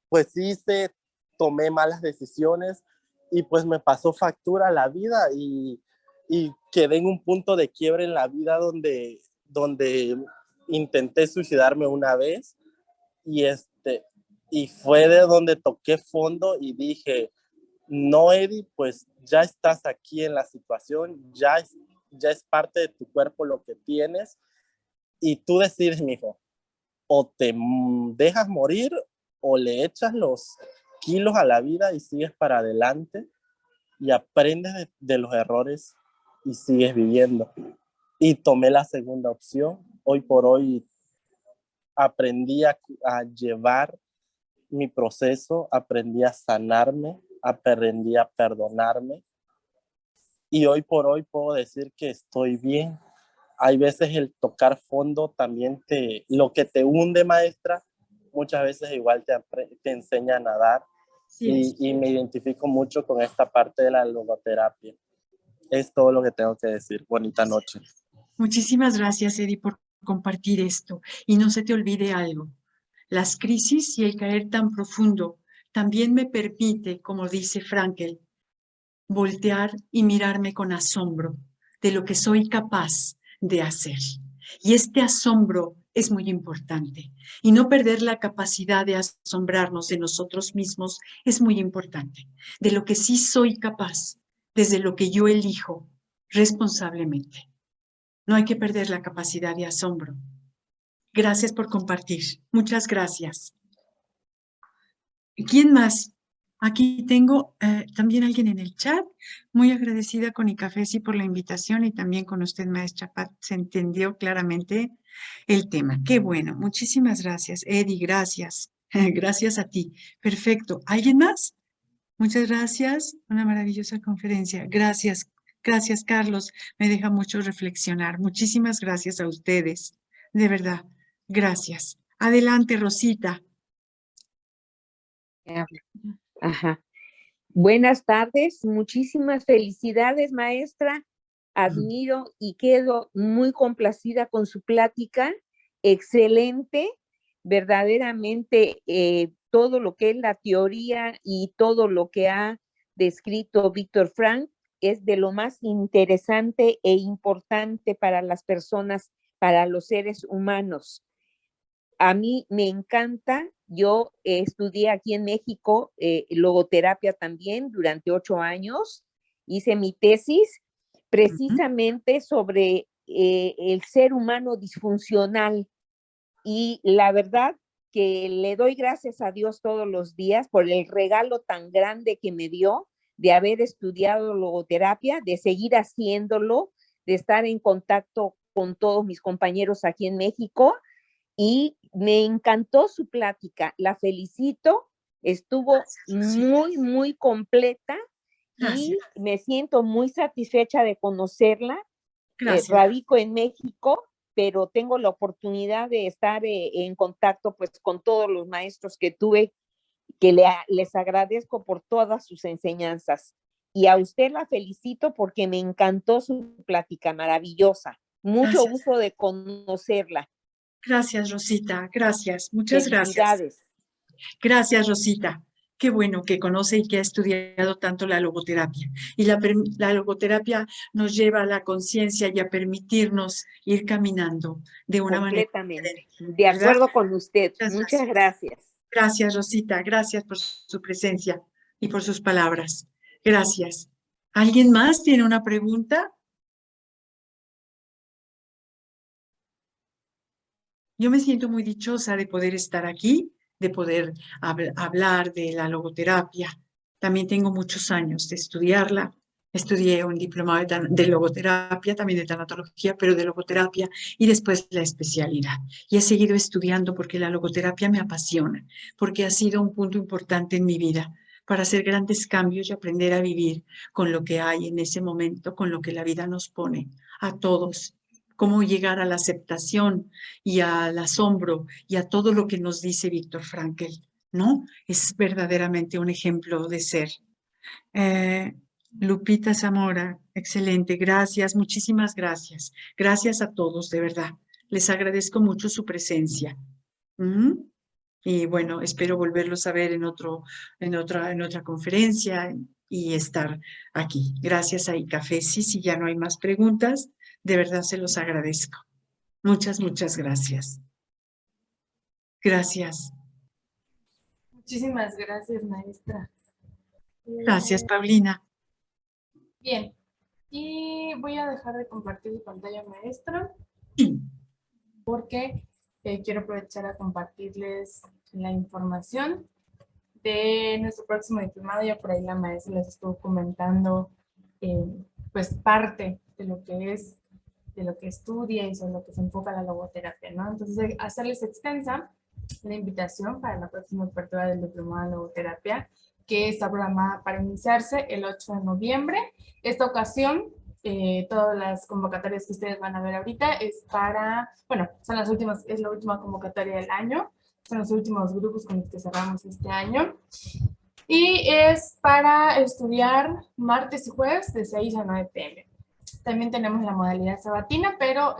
pues tomé malas decisiones y pues me pasó factura la vida y quedé en un punto de quiebre en la vida donde intenté suicidarme una vez y y fue de donde toqué fondo y dije, no, Eddie, pues ya estás aquí en la situación, ya es parte de tu cuerpo lo que tienes y tú decides, mijo, o te dejas morir o le echas los kilos a la vida y sigues para adelante y aprendes de los errores y sigues viviendo. Y tomé la segunda opción. Hoy por hoy aprendí a llevar mi proceso, aprendí a sanarme, aprendí a perdonarme y hoy por hoy puedo decir que estoy bien. Hay veces el tocar fondo también lo que te hunde, maestra, muchas veces igual te enseña a nadar. Sí, y me identifico mucho con esta parte de la logoterapia. Es todo lo que tengo que decir. Bonita noche. Muchísimas gracias, Eddie, por compartir esto. Y no se te olvide algo. Las crisis y el caer tan profundo también me permite, como dice Frankel, voltear y mirarme con asombro de lo que soy capaz de hacer. Y este asombro es muy importante. Y no perder la capacidad de asombrarnos de nosotros mismos es muy importante. De lo que sí soy capaz, desde lo que yo elijo responsablemente. No hay que perder la capacidad de asombro. Gracias por compartir. Muchas gracias. ¿Quién más? Aquí tengo también alguien en el chat. Muy agradecida con Icafesi por la invitación y también con usted, maestra Pat. Se entendió claramente el tema. Qué bueno. Muchísimas gracias. Eddie, gracias. Gracias a ti. Perfecto. ¿Alguien más? Muchas gracias. Una maravillosa conferencia. Gracias. Gracias, Carlos. Me deja mucho reflexionar. Muchísimas gracias a ustedes. De verdad. Gracias. Adelante, Rosita. Ajá. Buenas tardes, muchísimas felicidades, maestra. Admiro y quedo muy complacida con su plática. Excelente, verdaderamente todo lo que es la teoría y todo lo que ha descrito Víctor Frank es de lo más interesante e importante para las personas, para los seres humanos. A mí me encanta, yo estudié aquí en México logoterapia también durante 8 años, hice mi tesis precisamente sobre el ser humano disfuncional y la verdad que le doy gracias a Dios todos los días por el regalo tan grande que me dio de haber estudiado logoterapia, de seguir haciéndolo, de estar en contacto con todos mis compañeros aquí en México. Y me encantó su plática, la felicito, estuvo muy, muy completa y me siento muy satisfecha de conocerla. Radico en México, pero tengo la oportunidad de estar en contacto pues con todos los maestros que tuve, que les agradezco por todas sus enseñanzas. Y a usted la felicito porque me encantó su plática, maravillosa. Mucho gusto de conocerla. Gracias, Rosita. Gracias. Muchas gracias. Gracias, Rosita. Qué bueno que conoce y que ha estudiado tanto la logoterapia. Y la logoterapia nos lleva a la conciencia y a permitirnos ir caminando de una manera. Completamente. De acuerdo con usted. Muchas gracias. Gracias, Rosita. Gracias por su presencia y por sus palabras. Gracias. ¿Alguien más tiene una pregunta? Yo me siento muy dichosa de poder estar aquí, de poder hablar de la logoterapia. También tengo muchos años de estudiarla Estudié un diplomado de logoterapia, también de tanatología, pero de logoterapia, y después la especialidad. Y he seguido estudiando porque la logoterapia me apasiona, porque ha sido un punto importante en mi vida para hacer grandes cambios y aprender a vivir con lo que hay en ese momento, con lo que la vida nos pone a todos. Cómo llegar a la aceptación y al asombro y a todo lo que nos dice Víctor Frankl, ¿no? Es verdaderamente un ejemplo de ser. Eh, Lupita Zamora, excelente, gracias, muchísimas gracias. Gracias a todos, de verdad. Les agradezco mucho su presencia. Ujú. Y bueno, espero volverlos a ver en otra conferencia y estar aquí. Gracias a ICAFESI. Si ya no hay más preguntas, de verdad se los agradezco. Muchas, muchas gracias. Gracias. Muchísimas gracias, maestra. Gracias, Paulina. Bien, y voy a dejar de compartir mi pantalla, maestra, Sí. porque quiero aprovechar a compartirles la información de nuestro próximo diplomado. Ya por ahí la maestra les estuvo comentando pues parte de lo que es, de lo que estudia y sobre lo que se enfoca la logoterapia, ¿no? Entonces, hacerles extensa la invitación para la próxima apertura del diplomado de logoterapia, que está programada para iniciarse el 8 de noviembre. Esta ocasión, todas las convocatorias que ustedes van a ver ahorita es para, bueno, son las últimas, es la última convocatoria del año, son los últimos grupos con los que cerramos este año. Y es para estudiar martes y jueves de 6 a 9 p.m. También tenemos la modalidad sabatina, pero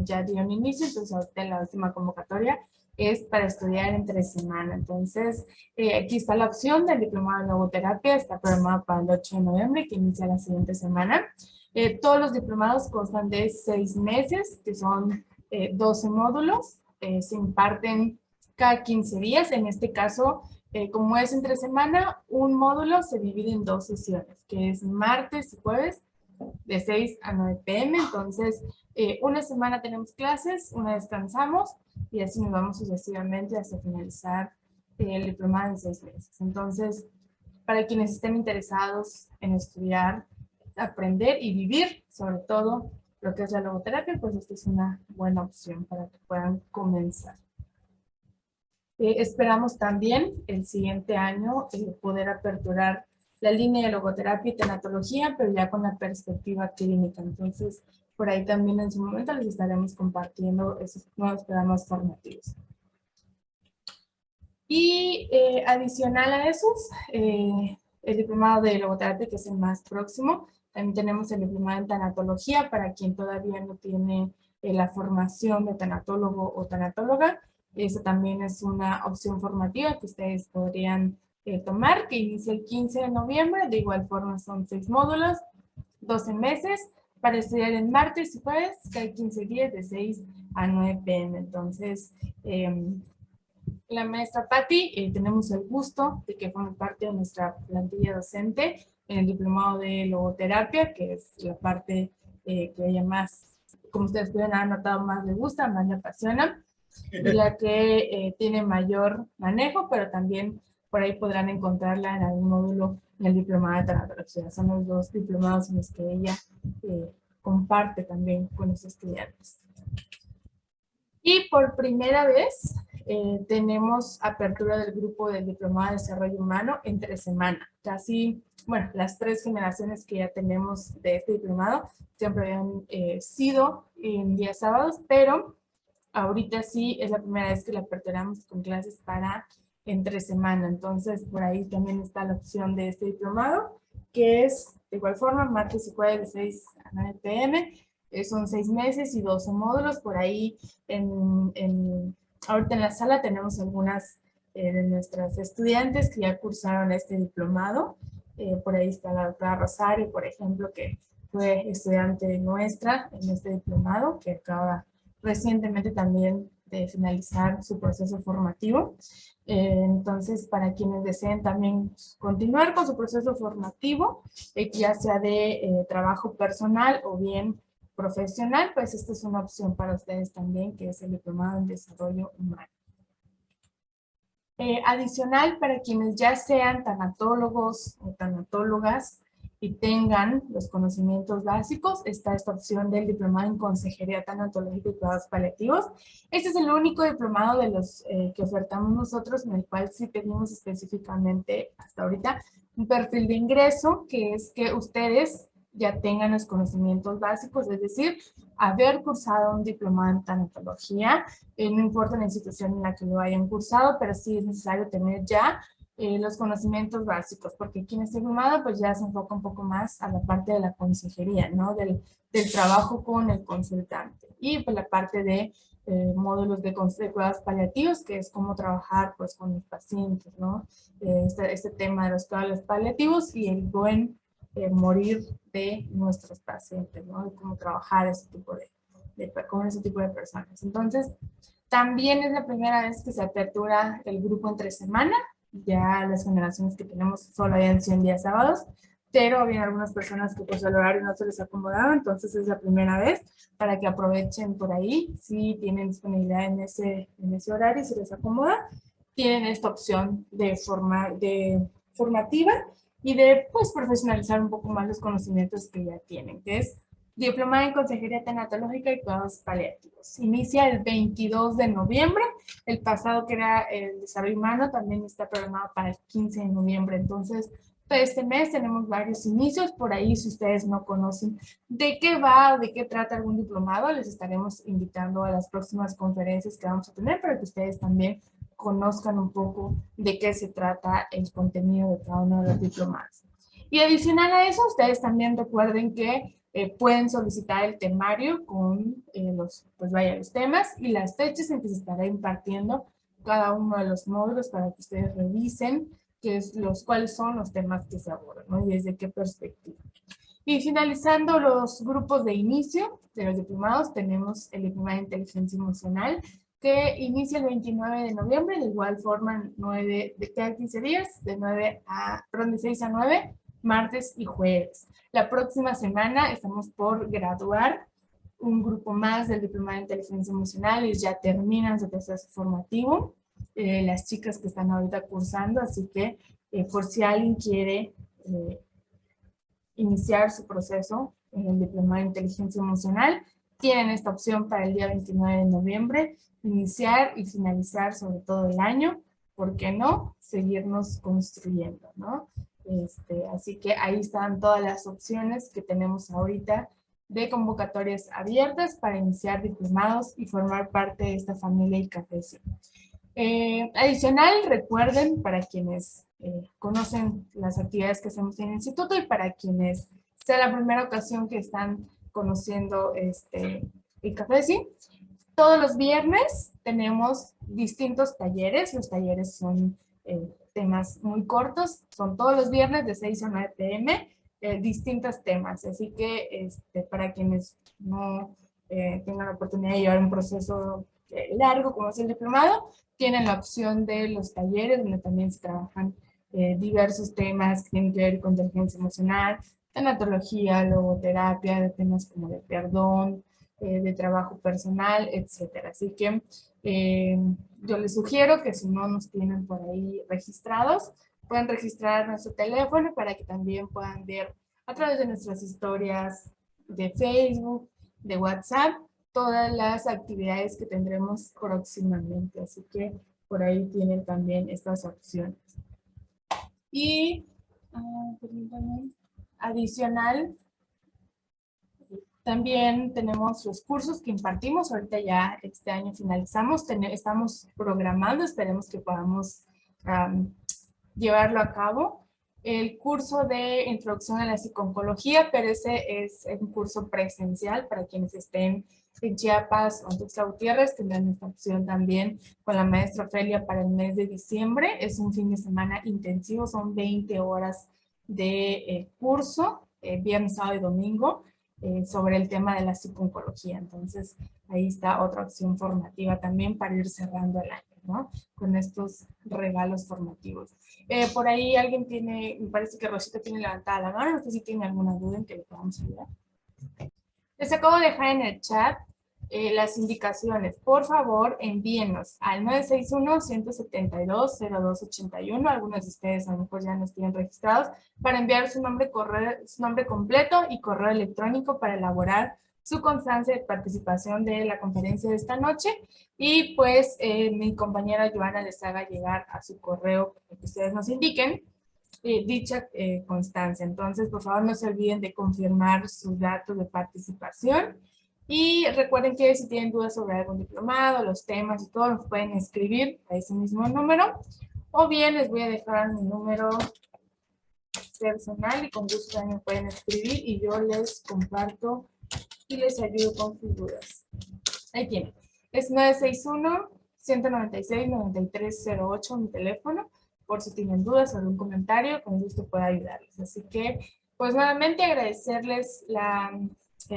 ya dio un inicio, entonces ahorita la última convocatoria es para estudiar entre semana. Entonces, aquí está la opción del diplomado de logoterapia, está programado para el 8 de noviembre, que inicia la siguiente semana. Todos los diplomados constan de 6 meses, que son 12 módulos, se imparten cada 15 días. En este caso, como es entre semana, un módulo se divide en 2 sesiones, que es martes y jueves, de 6 a 9 p.m. Entonces, una semana tenemos clases, una descansamos y así nos vamos sucesivamente hasta finalizar el diplomado en 6 meses. Entonces, para quienes estén interesados en estudiar, aprender y vivir, sobre todo lo que es la logoterapia, pues esta es una buena opción para que puedan comenzar. Esperamos también el siguiente año poder aperturar la línea de logoterapia y tanatología, pero ya con la perspectiva clínica. Entonces, por ahí también en su momento les estaremos compartiendo esos nuevos programas formativos. Y adicional a esos, el diplomado de logoterapia, que es el más próximo, también tenemos el diplomado en tanatología para quien todavía no tiene la formación de tanatólogo o tanatóloga. Esa también es una opción formativa que ustedes podrían tomar, que inicia el 15 de noviembre. De igual forma son 6 módulos, 12 meses, para estudiar en martes y jueves, cada 15 días de 6 a 9 p.m. Entonces, la maestra Patti, tenemos el gusto de que forme parte de nuestra plantilla docente en el diplomado de logoterapia, que es la parte que ella más, como ustedes pueden haber notado, más le gusta, más le apasiona, y la que tiene mayor manejo, pero también por ahí podrán encontrarla en algún módulo en el diplomado de tanatología. Son los 2 diplomados en los que ella comparte también con los estudiantes. Y por primera vez tenemos apertura del grupo del Diplomado de Desarrollo Humano entre semana. Casi, bueno, las 3 generaciones que ya tenemos de este diplomado siempre habían sido en días sábados, pero ahorita sí es la primera vez que la aperturamos con clases para entre semana. Entonces, por ahí también está la opción de este diplomado, que es de igual forma martes y jueves de 6 a 9 p.m. Son 6 meses y 12 módulos. Por ahí, ahorita en la sala tenemos algunas de nuestras estudiantes que ya cursaron este diplomado. Por ahí está la doctora Rosario, por ejemplo, que fue estudiante nuestra en este diplomado, que acaba recientemente también de finalizar su proceso formativo. Entonces, para quienes deseen también continuar con su proceso formativo, ya sea de trabajo personal o bien profesional, pues esta es una opción para ustedes también, que es el diplomado en desarrollo humano. Adicional, para quienes ya sean tanatólogos o tanatólogas, y tengan los conocimientos básicos, está esta opción del diplomado en consejería tanatológica y cuidados paliativos. Este es el único diplomado de los que ofertamos nosotros, en el cual sí pedimos específicamente hasta ahorita un perfil de ingreso, que es que ustedes ya tengan los conocimientos básicos, es decir, haber cursado un diplomado en tanatología, no importa la institución en la que lo hayan cursado, pero sí es necesario tener ya los conocimientos básicos, porque aquí en este diplomado pues ya se enfoca un poco más a la parte de la consejería, ¿no? Del trabajo con el consultante. Y pues la parte de módulos de cuidados paliativos, que es cómo trabajar pues con los pacientes, ¿no? Este tema de los cuidados paliativos y el buen morir de nuestros pacientes, ¿no? Y cómo trabajar con ese tipo de personas. Entonces, también es la primera vez que se apertura el grupo entre semana. Ya las generaciones que tenemos solo habían 100 días sábados, pero había algunas personas que pues el horario no se les acomodaba, entonces es la primera vez para que aprovechen por ahí, si tienen disponibilidad en ese horario, si les acomoda, tienen esta opción de formativa y de pues profesionalizar un poco más los conocimientos que ya tienen, que es Diplomada en Consejería Tanatológica y Cuidados Paliativos. Inicia el 22 de noviembre. El pasado, que era el desarrollo humano, también está programado para el 15 de noviembre. Entonces, todo este mes tenemos varios inicios. Por ahí, si ustedes no conocen de qué va o de qué trata algún diplomado, les estaremos invitando a las próximas conferencias que vamos a tener para que ustedes también conozcan un poco de qué se trata el contenido de cada uno de los diplomados. Y adicional a eso, ustedes también recuerden que pueden solicitar el temario con los temas y las fechas en que se estará impartiendo cada uno de los módulos para que ustedes revisen cuáles son los temas que se abordan, ¿no? Y desde qué perspectiva. Y finalizando los grupos de inicio de los diplomados, tenemos el diplomado de inteligencia emocional, que inicia el 29 de noviembre, de igual forma cada 15 días, de 6 a 9, martes y jueves. La próxima semana estamos por graduar un grupo más del diplomado de inteligencia emocional y ya terminan su proceso formativo, las chicas que están ahorita cursando, así que por si alguien quiere iniciar su proceso en el diplomado de inteligencia emocional, tienen esta opción para el día 29 de noviembre, iniciar y finalizar sobre todo el año, ¿por qué no? Seguirnos construyendo, ¿no? Así que ahí están todas las opciones que tenemos ahorita de convocatorias abiertas para iniciar diplomados y formar parte de esta familia ICAFESI. Adicional, recuerden, para quienes conocen las actividades que hacemos en el instituto y para quienes sea la primera ocasión que están conociendo ICAFESI, todos los viernes tenemos distintos talleres. Los talleres son temas muy cortos, son todos los viernes de 6 a 9 p.m., distintos temas. Así que para quienes no tengan la oportunidad de llevar un proceso largo como es el diplomado, tienen la opción de los talleres donde también se trabajan diversos temas que tienen que ver con inteligencia emocional, tanatología, logoterapia, de temas como de perdón, de trabajo personal, etcétera. Así que yo les sugiero que si no nos tienen por ahí registrados, pueden registrar nuestro teléfono para que también puedan ver a través de nuestras historias de Facebook, de WhatsApp, todas las actividades que tendremos próximamente. Así que por ahí tienen también estas opciones. Y adicional, también tenemos los cursos que impartimos. Ahorita ya este año finalizamos. Estamos programando, esperemos que podamos llevarlo a cabo. El curso de Introducción a la Psiconcología, pero ese es un curso presencial para quienes estén en Chiapas o en Tuxtla Gutiérrez. Tendrán esta opción también con la maestra Ofelia para el mes de diciembre. Es un fin de semana intensivo, son 20 horas de curso, viernes, sábado y domingo, sobre el tema de la psiconcología. Entonces, ahí está otra opción formativa también para ir cerrando el año, ¿no? Con estos regalos formativos. Por ahí alguien tiene, me parece que Rosita tiene levantada la mano, no sé si tiene alguna duda en que le podamos ayudar. Les acabo de dejar en el chat las indicaciones. Por favor, envíenos al 961-172-0281. Algunos de ustedes a lo mejor ya nos tienen registrados para enviar su nombre completo y correo electrónico para elaborar su constancia de participación de la conferencia de esta noche. Y pues mi compañera Joana les haga llegar a su correo que ustedes nos indiquen dicha constancia. Entonces, por favor, no se olviden de confirmar sus datos de participación. Y recuerden que si tienen dudas sobre algún diplomado, los temas y todo, los pueden escribir a ese mismo número. O bien les voy a dejar mi número personal y con gusto también me pueden escribir y yo les comparto y les ayudo con sus dudas. Ahí tienen. Es 961-196-9308 mi teléfono. Por si tienen dudas o algún comentario, con gusto puedo ayudarles. Así que, pues nuevamente agradecerles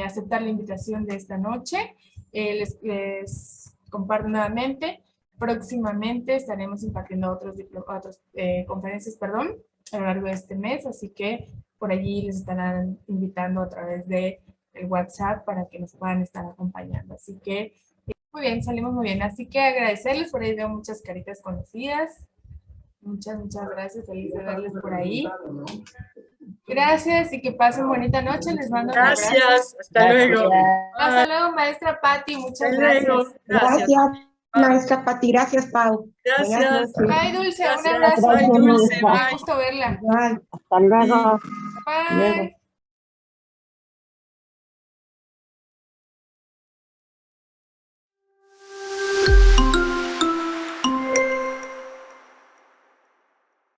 aceptar la invitación de esta noche. Les comparto nuevamente. Próximamente estaremos impartiendo otras conferencias, a lo largo de este mes. Así que por allí les estarán invitando a través de el WhatsApp para que nos puedan estar acompañando. Así que, muy bien, salimos muy bien. Así que agradecerles, por ahí veo muchas caritas conocidas. Muchas gracias, feliz de verles por ahí. Gracias y que pasen bonita noche, les mando un abrazo. Gracias, hasta luego. Hasta luego, maestra Pati, muchas gracias. Gracias, maestra Pati, gracias, Pau. gracias. Bye, Dulce, Gracias. un abrazo. Bye, Dulce, Un bye. gusto verla. Igual. Hasta luego. Bye.